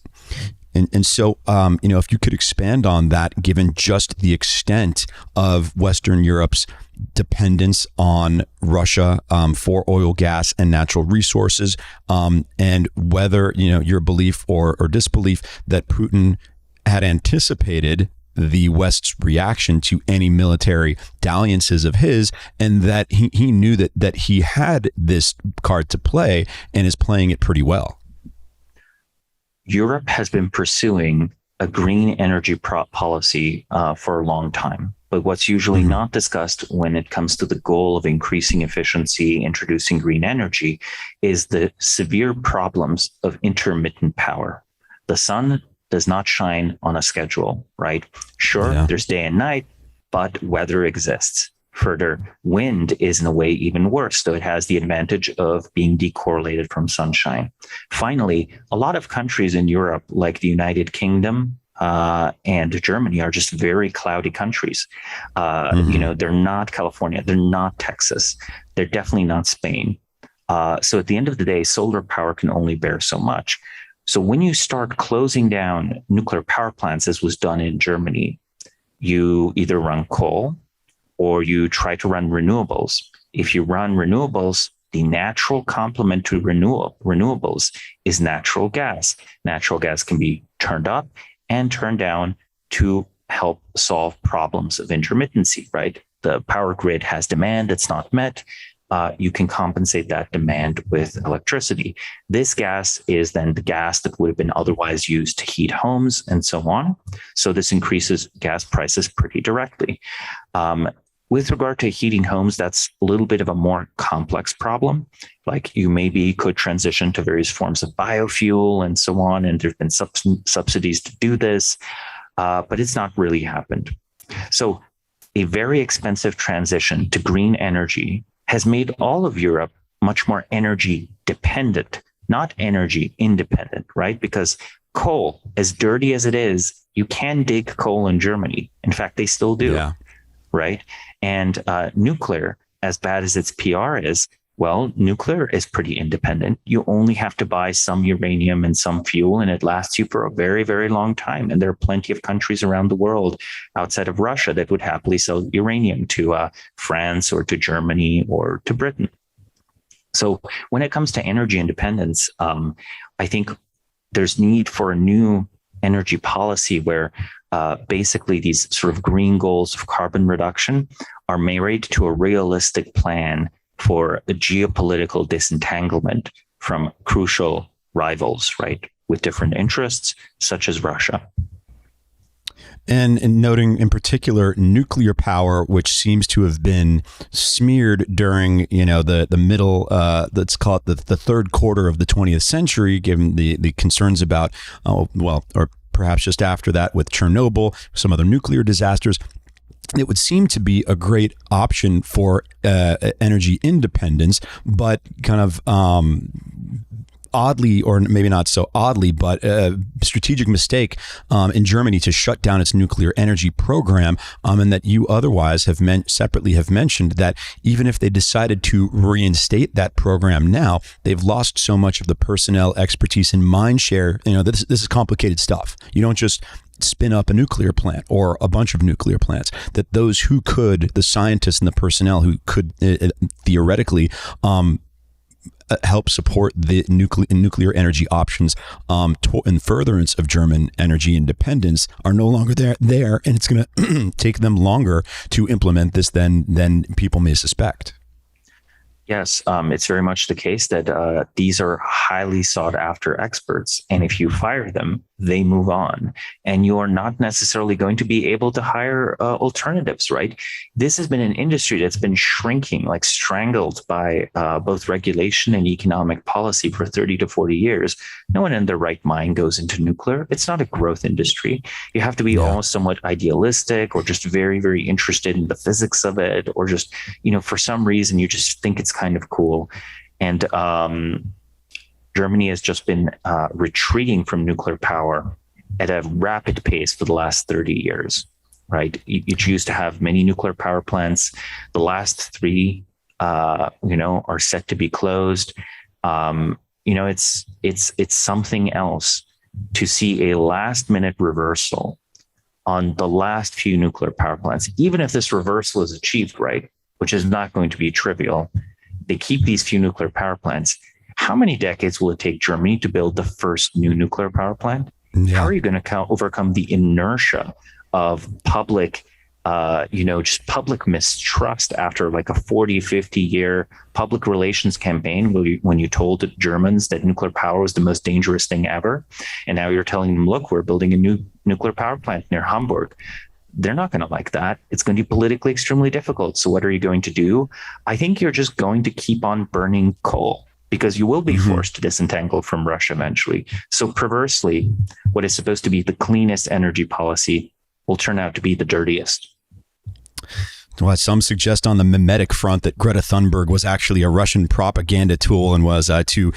And so, if you could expand on that, given just the extent of Western Europe's dependence on Russia for oil, gas, and natural resources, and whether, your belief or disbelief that Putin had anticipated the West's reaction to any military dalliances of his, and that he knew that he had this card to play and is playing it pretty well. Europe has been pursuing a green energy policy for a long time. But what's usually not discussed when it comes to the goal of increasing efficiency, introducing green energy, is the severe problems of intermittent power. The sun does not shine on a schedule, right? Sure, There's day and night, but weather exists. Further, wind is in a way even worse, so it has the advantage of being decorrelated from sunshine. Finally, a lot of countries in Europe, like the United Kingdom and Germany, are just very cloudy countries. They're not California, they're not Texas, they're definitely not Spain. So at the end of the day, solar power can only bear so much. So when you start closing down nuclear power plants, as was done in Germany, you either run coal or you try to run renewables. If you run renewables, the natural complement to renewables is natural gas. Natural gas can be turned up and turned down to help solve problems of intermittency, right? The power grid has demand that's not met. You can compensate that demand with electricity. This gas is then the gas that would have been otherwise used to heat homes and so on. So this increases gas prices pretty directly. With regard to heating homes, that's a little bit of a more complex problem. Like, you maybe could transition to various forms of biofuel and so on, and there've been subsidies to do this, but it's not really happened. So a very expensive transition to green energy has made all of Europe much more energy dependent, not energy independent, right? Because coal, as dirty as it is, you can dig coal in Germany. In fact, they still do. Yeah. Right. And nuclear, as bad as its PR is, well, nuclear is pretty independent. You only have to buy some uranium and some fuel, and it lasts you for a very, very long time. And there are plenty of countries around the world outside of Russia that would happily sell uranium to France or to Germany or to Britain. So when it comes to energy independence, I think there's need for a new energy policy where basically these sort of green goals of carbon reduction are married to a realistic plan for a geopolitical disentanglement from crucial rivals, right, with different interests, such as Russia. And noting in particular nuclear power, which seems to have been smeared during, the middle, let's call it the third quarter of the 20th century, given the concerns about, or perhaps just after that with Chernobyl, some other nuclear disasters. It would seem to be a great option for energy independence, but kind of oddly, or maybe not so oddly, but a strategic mistake in Germany to shut down its nuclear energy program, and that you otherwise have separately have mentioned that even if they decided to reinstate that program now, they've lost so much of the personnel, expertise, and mind share. This is complicated stuff. You don't just spin up a nuclear plant or a bunch of nuclear plants, that those who could, the scientists and the personnel who could theoretically help support the nuclear energy options in furtherance of German energy independence are no longer there, and it's going to take them longer to implement this than people may suspect. Yes, it's very much the case that these are highly sought after experts. And if you fire them, they move on. And you are not necessarily going to be able to hire alternatives, right? This has been an industry that's been shrinking, like strangled by both regulation and economic policy for 30 to 40 years. No one in their right mind goes into nuclear. It's not a growth industry. You have to be almost somewhat idealistic or just very, very interested in the physics of it, or just, for some reason, you just think it's kind of cool. And Germany has just been retreating from nuclear power at a rapid pace for the last 30 years, right? It used to have many nuclear power plants. The last three, are set to be closed. It's something else to see a last minute reversal on the last few nuclear power plants. Even if this reversal is achieved, right, which is not going to be trivial, they keep these few nuclear power plants. How many decades will it take Germany to build the first new nuclear power plant? Yeah. How are you going to overcome the inertia of public, just public mistrust after like a 40, 50-year public relations campaign when you told the Germans that nuclear power was the most dangerous thing ever? And now you're telling them, look, we're building a new nuclear power plant near Hamburg. They're not going to like that. It's going to be politically extremely difficult. So what are you going to do? I think you're just going to keep on burning coal, because you will be forced to disentangle from Russia eventually. So perversely, what is supposed to be the cleanest energy policy will turn out to be the dirtiest. Well, some suggest on the mimetic front that Greta Thunberg was actually a Russian propaganda tool and was to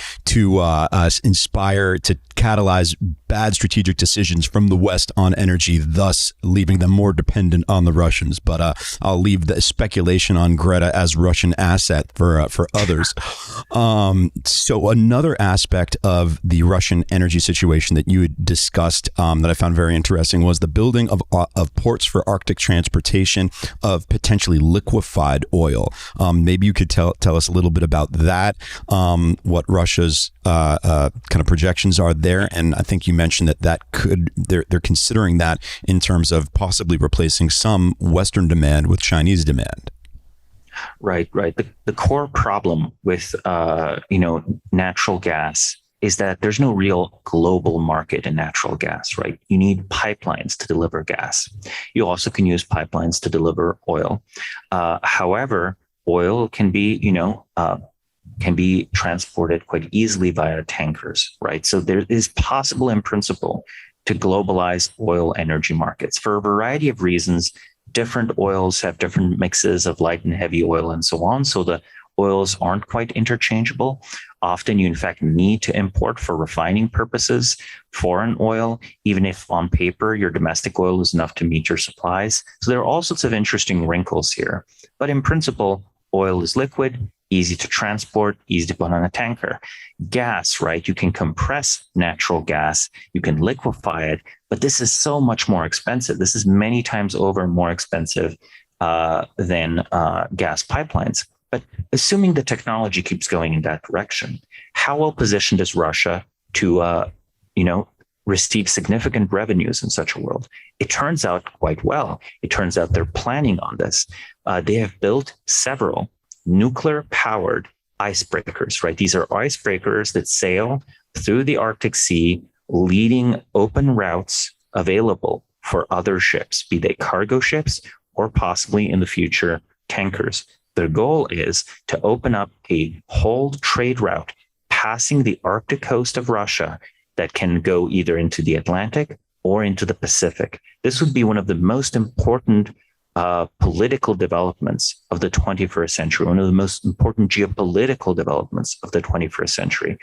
inspire, to catalyze bad strategic decisions from the West on energy, thus leaving them more dependent on the Russians. But I'll leave the speculation on Greta as Russian asset for others. So another aspect of the Russian energy situation that you had discussed that I found very interesting was the building of ports for Arctic transportation of potentially liquefied oil. Maybe you could tell us a little bit about that, what Russia's kind of projections are there. And I think you mentioned that they're considering that in terms of possibly replacing some Western demand with Chinese demand. Right. The core problem with natural gas is that there's no real global market in natural gas, right? You need pipelines to deliver gas. You also can use pipelines to deliver oil. However, oil can be transported quite easily via tankers, right? So there is possible in principle to globalize oil energy markets for a variety of reasons. Different oils have different mixes of light and heavy oil and so on. So the oils aren't quite interchangeable. Often you in fact need to import for refining purposes foreign oil, even if on paper your domestic oil is enough to meet your supplies. So there are all sorts of interesting wrinkles here. But in principle, oil is liquid, easy to transport, easy to put on a tanker. Gas, right? You can compress natural gas, you can liquefy it, but this is so much more expensive. This is many times over more expensive than gas pipelines. But assuming the technology keeps going in that direction, how well positioned is Russia to, receive significant revenues in such a world? It turns out quite well. It turns out they're planning on this. They have built several nuclear-powered icebreakers, right? These are icebreakers that sail through the Arctic Sea, leading open routes available for other ships, be they cargo ships or possibly in the future tankers. Their goal is to open up a whole trade route passing the Arctic coast of Russia that can go either into the Atlantic or into the Pacific. This would be one of the most important political developments of the 21st century, one of the most important geopolitical developments of the 21st century.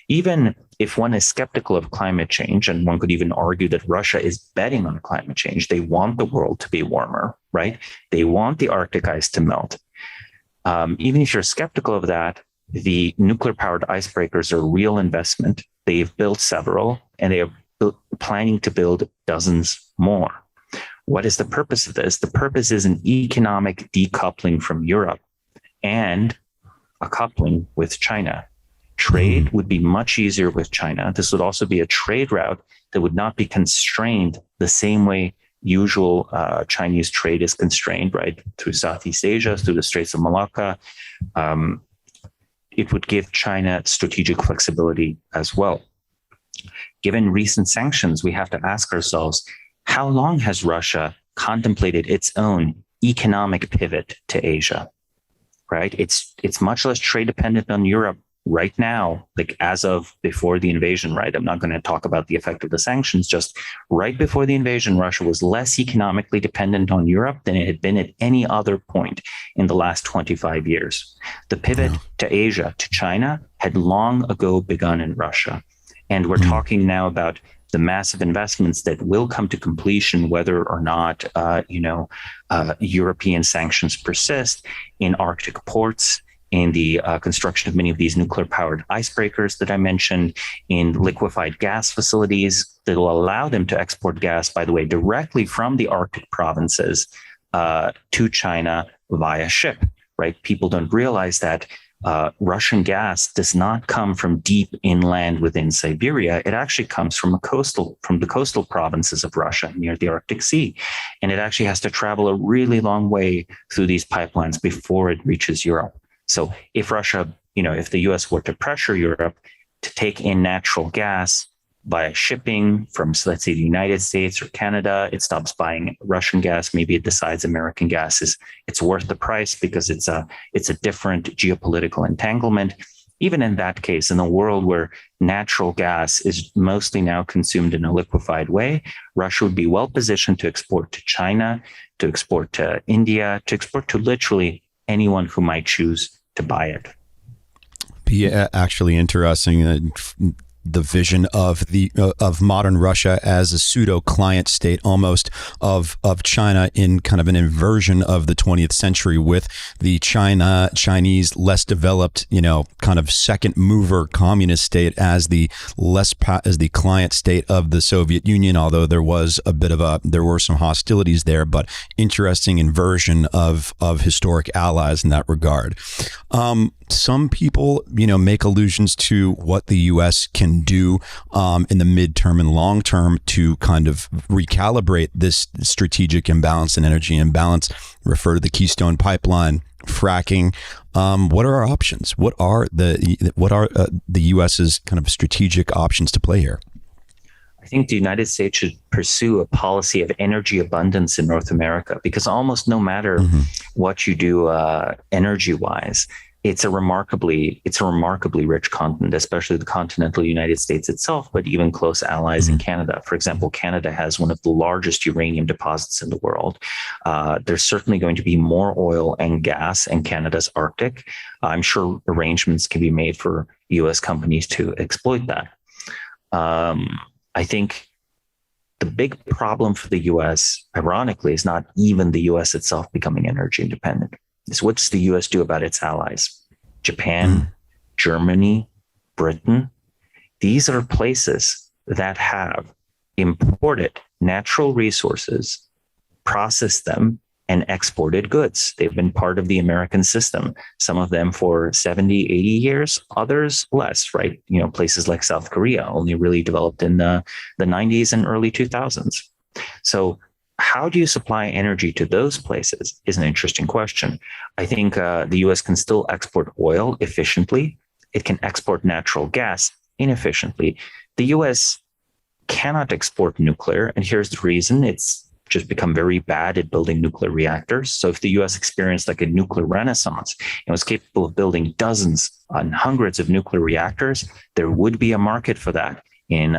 Even if one is skeptical of climate change, and one could even argue that Russia is betting on climate change, they want the world to be warmer, right? They want the Arctic ice to melt. Even if you're skeptical of that, the nuclear-powered icebreakers are a real investment. They've built several, and they are planning to build dozens more. What is the purpose of this? The purpose is an economic decoupling from Europe and a coupling with China. Trade would be much easier with China. This would also be a trade route that would not be constrained the same way usual Chinese trade is constrained, right? Through Southeast Asia, through the Straits of Malacca. It would give China strategic flexibility as well. Given recent sanctions, we have to ask ourselves, how long has Russia contemplated its own economic pivot to Asia, right? It's much less trade dependent on Europe right now, like as of before the invasion, right? I'm not going to talk about the effect of the sanctions. Just right before the invasion, Russia was less economically dependent on Europe than it had been at any other point in the last 25 years. The pivot to Asia, to China, had long ago begun in Russia. And we're talking now about the massive investments that will come to completion, whether or not, European sanctions persist, in Arctic ports, in the construction of many of these nuclear-powered icebreakers that I mentioned, in liquefied gas facilities that will allow them to export gas, by the way, directly from the Arctic provinces to China via ship, right? People don't realize that Russian gas does not come from deep inland within Siberia. It actually comes from the coastal provinces of Russia near the Arctic Sea. And it actually has to travel a really long way through these pipelines before it reaches Europe. So if Russia, if the US were to pressure Europe to take in natural gas via shipping from, let's say, the United States or Canada, it stops buying Russian gas. Maybe it decides American gas it's worth the price because it's a different geopolitical entanglement. Even in that case, in a world where natural gas is mostly now consumed in a liquefied way, Russia would be well positioned to export to China, to export to India, to export to literally anyone who might choose to buy it. Be actually interesting. The vision of modern Russia as a pseudo client state, almost of China, in kind of an inversion of the 20th century, with the Chinese less developed, kind of second mover communist state as the client state of the Soviet Union. Although there were some hostilities there, but interesting inversion of historic allies in that regard. Some people, make allusions to what the U.S. can do in the midterm and long term to kind of recalibrate this strategic imbalance and energy imbalance. Refer to the Keystone Pipeline, fracking. What are our options? What are the U.S.'s kind of strategic options to play here? I think the United States should pursue a policy of energy abundance in North America, because almost no matter what you do energy-wise, it's a remarkably rich continent, especially the continental United States itself, but even close allies in Canada. For example, Canada has one of the largest uranium deposits in the world. There's certainly going to be more oil and gas in Canada's Arctic. I'm sure arrangements can be made for U.S. companies to exploit that. I think the big problem for the U.S., ironically, is not even the U.S. itself becoming energy independent. Is what does the U.S. do about its allies? Japan, Germany, Britain. These are places that have imported natural resources, processed them, and exported goods. They've been part of the American system, some of them for 70, 80 years, others less, right? Places like South Korea only really developed in the 90s and early 2000s. So how do you supply energy to those places is an interesting question. I think the U.S. can still export oil efficiently. It can export natural gas inefficiently. The U.S. cannot export nuclear, and here's the reason. It's just become very bad at building nuclear reactors. So if the U.S. experienced like a nuclear renaissance and was capable of building dozens and hundreds of nuclear reactors, there would be a market for that in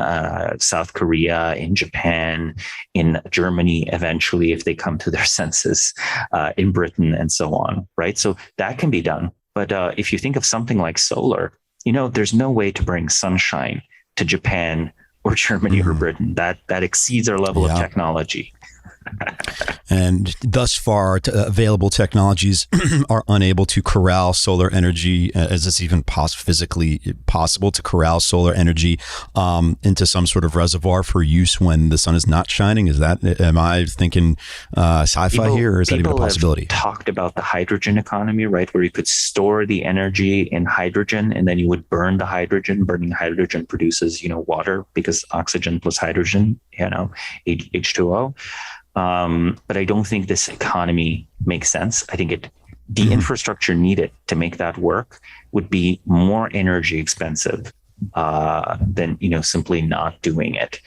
South Korea, in Japan, in Germany, eventually, if they come to their senses, in Britain, and so on, right? So that can be done. But if you think of something like solar, there's no way to bring sunshine to Japan or Germany or Britain. That exceeds our level of technology. And thus far, available technologies are unable to corral solar energy. Is this even physically possible to corral solar energy into some sort of reservoir for use when the sun is not shining? Am I thinking sci-fi here, or is that even a possibility? People have talked about the hydrogen economy, right, where you could store the energy in hydrogen, and then you would burn the hydrogen. Burning hydrogen produces, water, because oxygen plus hydrogen, H2O. But I don't think this economy makes sense. I think the infrastructure needed to make that work would be more energy expensive than simply not doing it.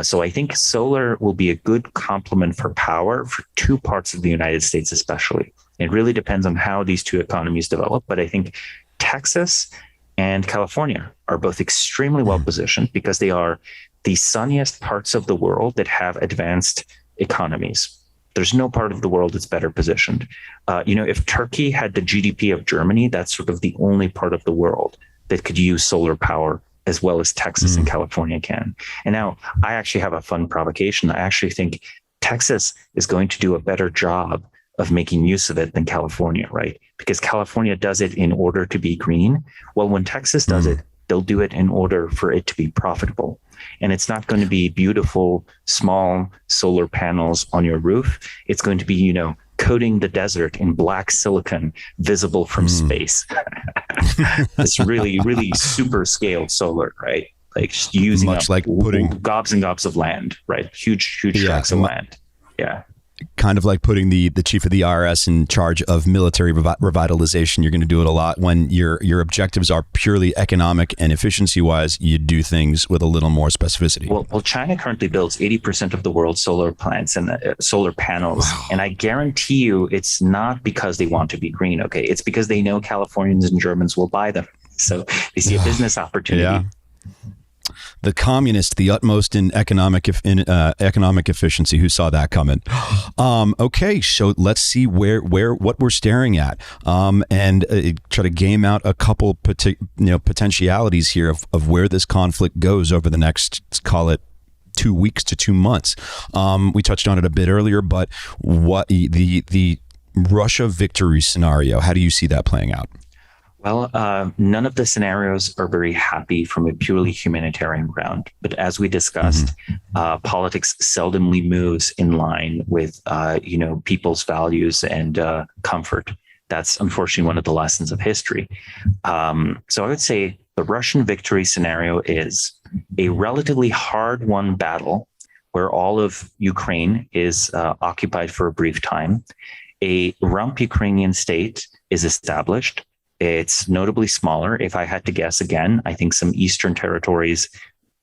So I think solar will be a good complement for power for two parts of the United States, especially. It really depends on how these two economies develop. But I think Texas and California are both extremely well positioned because they are the sunniest parts of the world that have advanced economies. There's no part of the world that's better positioned. If Turkey had the GDP of Germany, that's sort of the only part of the world that could use solar power as well as Texas and California can. And now I actually have a fun provocation. I actually think Texas is going to do a better job of making use of it than California, right? Because California does it in order to be green. Well, when Texas does it, they'll do it in order for it to be profitable. And it's not going to be beautiful, small solar panels on your roof. It's going to be, coating the desert in black silicon visible from space. It's really, really super scale solar, right? Like just using much like putting gobs and gobs of land, right? Huge tracts of land. Yeah. Kind of like putting the chief of the IRS in charge of military revitalization. You're going to do it a lot when your objectives are purely economic and efficiency wise. You do things with a little more specificity. Well, China currently builds 80% of the world's solar plants and solar panels. Wow. And I guarantee you it's not because they want to be green. Okay. It's because they know Californians and Germans will buy them. So they see a business opportunity. Yeah. The communist, the utmost in economic efficiency. Who saw that coming? Okay, so let's see what we're staring at, and try to game out a couple potentialities here of where this conflict goes over the next, let's call it, 2 weeks to 2 months. We touched on it a bit earlier, but what the Russia victory scenario? How do you see that playing out? Well, none of the scenarios are very happy from a purely humanitarian ground. But as we discussed, politics seldomly moves in line with, people's values and comfort. That's unfortunately one of the lessons of history. So I would say the Russian victory scenario is a relatively hard-won battle where all of Ukraine is occupied for a brief time. A rump Ukrainian state is established. It's notably smaller. If I had to guess again, I think some eastern territories,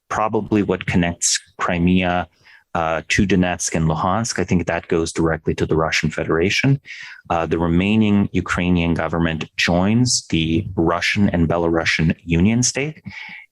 probably what connects Crimea to Donetsk and Luhansk, I think that goes directly to the Russian Federation. The remaining Ukrainian government joins the Russian and Belarusian Union state.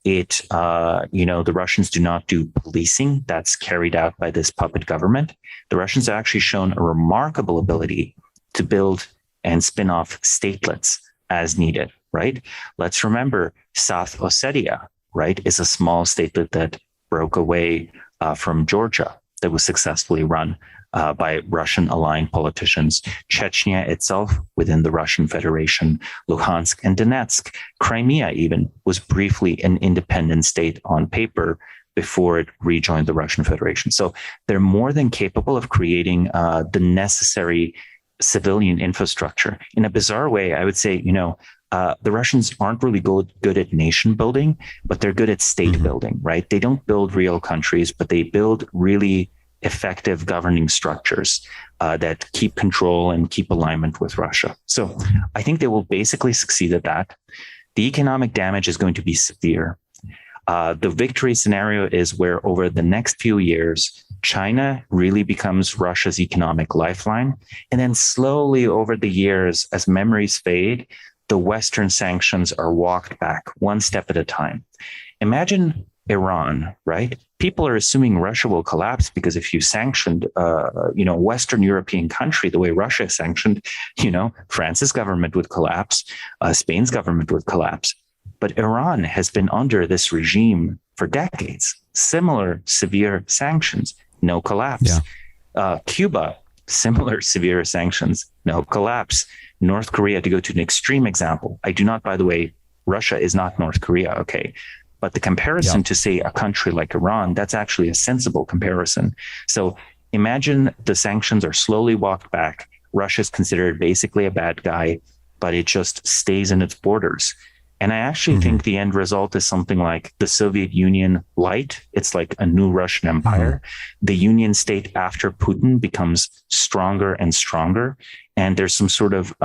The Russians do not do policing. That's carried out by this puppet government. The Russians have actually shown a remarkable ability to build and spin off statelets as needed, right? Let's remember South Ossetia, right, is a small statelet that broke away from Georgia that was successfully run by Russian-aligned politicians. Chechnya itself within the Russian Federation, Luhansk and Donetsk. Crimea even was briefly an independent state on paper before it rejoined the Russian Federation. So they're more than capable of creating the necessary civilian infrastructure. In a bizarre way, I would say, the Russians aren't really good at nation building, but they're good at state building, right? They don't build real countries, but they build really effective governing structures that keep control and keep alignment with Russia. So I think they will basically succeed at that. The economic damage is going to be severe. The victory scenario is where over the next few years, China really becomes Russia's economic lifeline. And then slowly over the years, as memories fade, the Western sanctions are walked back one step at a time. Imagine Iran, right? People are assuming Russia will collapse because if you sanctioned, Western European country the way Russia sanctioned, France's government would collapse, Spain's government would collapse. But Iran has been under this regime for decades, similar severe sanctions, no collapse. Yeah. Cuba, similar severe sanctions, no collapse. North Korea, to go to an extreme example. I do not, by the way, Russia is not North Korea, okay? But the comparison to, say, a country like Iran, that's actually a sensible comparison. So imagine the sanctions are slowly walked back. Russia is considered basically a bad guy, but it just stays in its borders. And I actually think the end result is something like the Soviet Union light. It's like a new Russian empire. The Union state after Putin becomes stronger and stronger. And there's some sort of,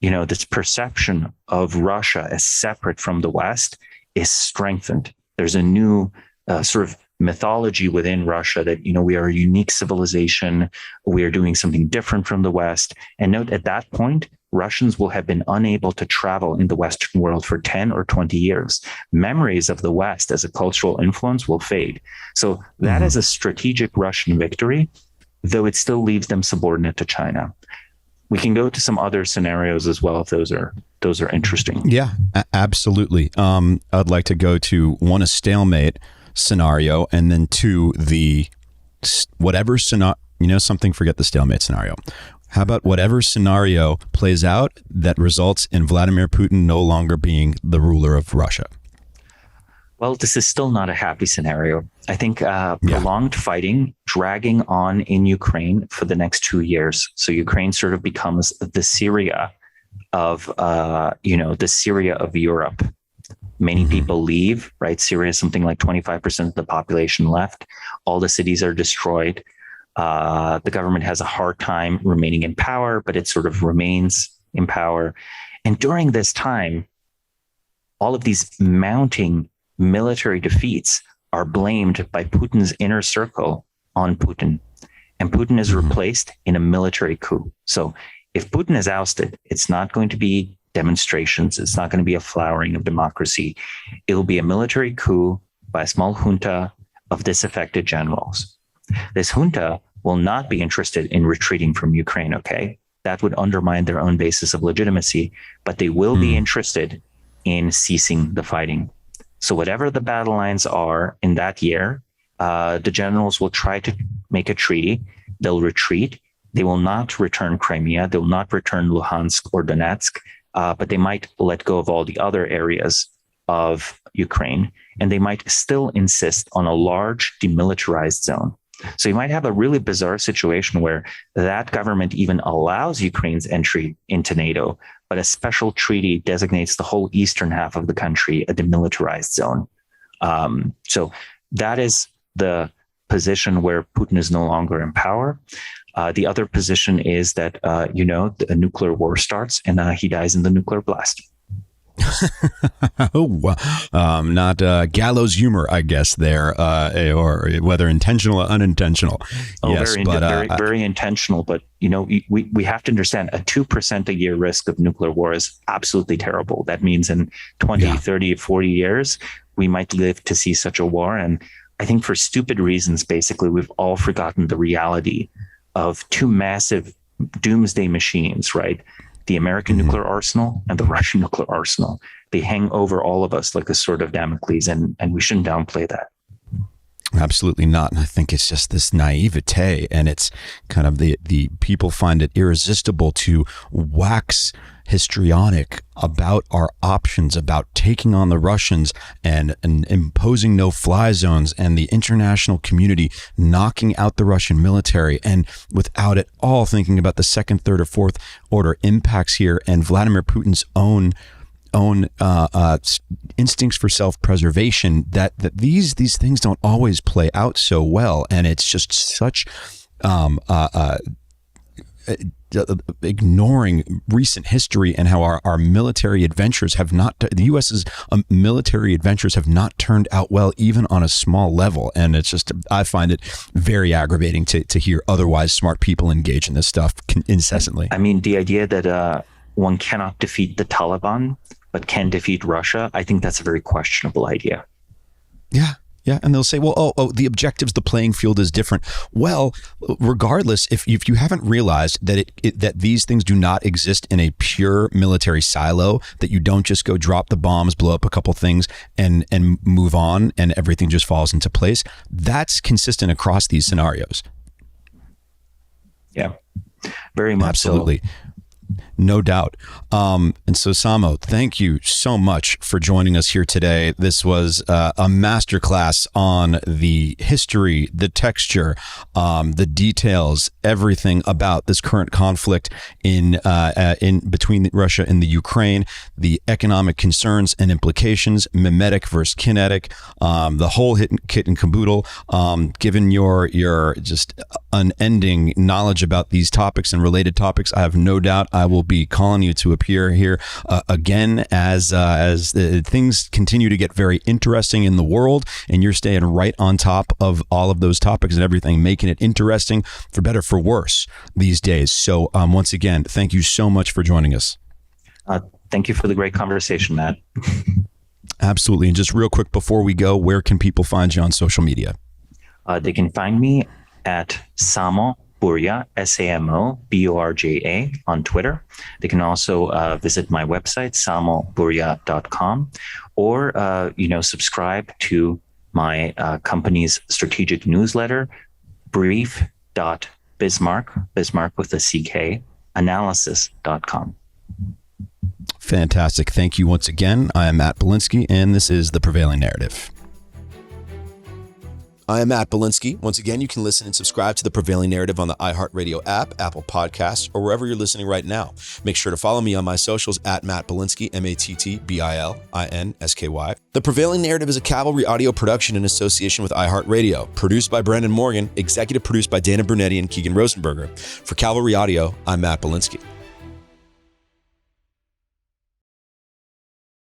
this perception of Russia as separate from the West is strengthened. There's a new sort of mythology within Russia that, we are a unique civilization. We are doing something different from the West. And note, at that point, Russians will have been unable to travel in the Western world for 10 or 20 years. Memories of the West as a cultural influence will fade. So that is a strategic Russian victory, though it still leaves them subordinate to China. We can go to some other scenarios as well if those are interesting. Yeah, absolutely. I'd like to go to one, a stalemate scenario, and then two, the whatever scenario, forget the stalemate scenario. How about whatever scenario plays out that results in Vladimir Putin no longer being the ruler of Russia? Well, this is still not a happy scenario. I think prolonged fighting, dragging on in Ukraine for the next 2 years. So Ukraine sort of becomes the Syria of, the Syria of Europe. Many people leave, right? Syria is something like 25% of the population left. All the cities are destroyed. The government has a hard time remaining in power, but it sort of remains in power. And during this time, all of these mounting military defeats are blamed by Putin's inner circle on Putin. And Putin is replaced in a military coup. So if Putin is ousted, it's not going to be demonstrations. It's not going to be a flowering of democracy. It will be a military coup by a small junta of disaffected generals. This junta will not be interested in retreating from Ukraine, okay? That would undermine their own basis of legitimacy, but they will be interested in ceasing the fighting. So whatever the battle lines are in that year, the generals will try to make a treaty. They'll retreat. They will not return Crimea. They will not return Luhansk or Donetsk, but they might let go of all the other areas of Ukraine, and they might still insist on a large demilitarized zone. So you might have a really bizarre situation where that government even allows Ukraine's entry into NATO, but a special treaty designates the whole eastern half of the country a demilitarized zone. So that is the position where Putin is no longer in power. The other position is that, a nuclear war starts and he dies in the nuclear blast. Not gallows humor, I guess, there, or whether intentional or unintentional. Yes, very intentional. But, we have to understand a 2% a year risk of nuclear war is absolutely terrible. That means in 20, 30, 40 years, we might live to see such a war. And I think for stupid reasons, basically, we've all forgotten the reality of two massive doomsday machines, right? The American nuclear arsenal and the Russian nuclear arsenal. They hang over all of us like a sword of Damocles, and we shouldn't downplay that. Absolutely not. And I think it's just this naivete, and it's kind of the people find it irresistible to wax histrionic about our options, about taking on the Russians and imposing no-fly zones, and the international community knocking out the Russian military, and without at all thinking about the second, third, or fourth order impacts here, and Vladimir Putin's own instincts for self-preservation, that these things don't always play out so well. And it's just such ignoring recent history and how our military adventures have not, the U.S.'s military adventures have not turned out well, even on a small level. And it's just, I find it very aggravating to hear otherwise smart people engage in this stuff incessantly. I mean, the idea that one cannot defeat the Taliban, but can defeat Russia, I think that's a very questionable idea. Yeah. Yeah, and they'll say, well, the objectives, the playing field is different. Well, regardless, if you haven't realized that that these things do not exist in a pure military silo, that you don't just go drop the bombs, blow up a couple things, and move on, and everything just falls into place, that's consistent across these scenarios. Yeah, very much Absolutely. so. No doubt. And so, Samo, thank you so much for joining us here today. This was a masterclass on the history, the texture, the details, everything about this current conflict in between Russia and the Ukraine, the economic concerns and implications, mimetic versus kinetic, the whole kit and caboodle. Given your just unending knowledge about these topics and related topics, I have no doubt I will be calling you to appear here again as things continue to get very interesting in the world, and you're staying right on top of all of those topics and everything, making it interesting for better, for worse these days. So once again, thank you so much for joining us. Thank you for the great conversation, Matt. Absolutely. And just real quick before we go, where can people find you on social media? They can find me at Samo Burja, SAMO BURJA on Twitter. They can also visit my website, samoburja.com, or subscribe to my company's strategic newsletter, brief.bismarck, Bismarck with a CK, analysis.com. Fantastic. Thank you once again. I am Matt Bilinsky, and this is The Prevailing Narrative. I am Matt Bilinsky. Once again, you can listen and subscribe to The Prevailing Narrative on the iHeartRadio app, Apple Podcasts, or wherever you're listening right now. Make sure to follow me on my socials at Matt Bilinsky, MattBilinsky. The Prevailing Narrative is a Cavalry audio production in association with iHeartRadio. Produced by Brandon Morgan, executive produced by Dana Brunetti and Keegan Rosenberger. For Cavalry Audio, I'm Matt Bilinsky.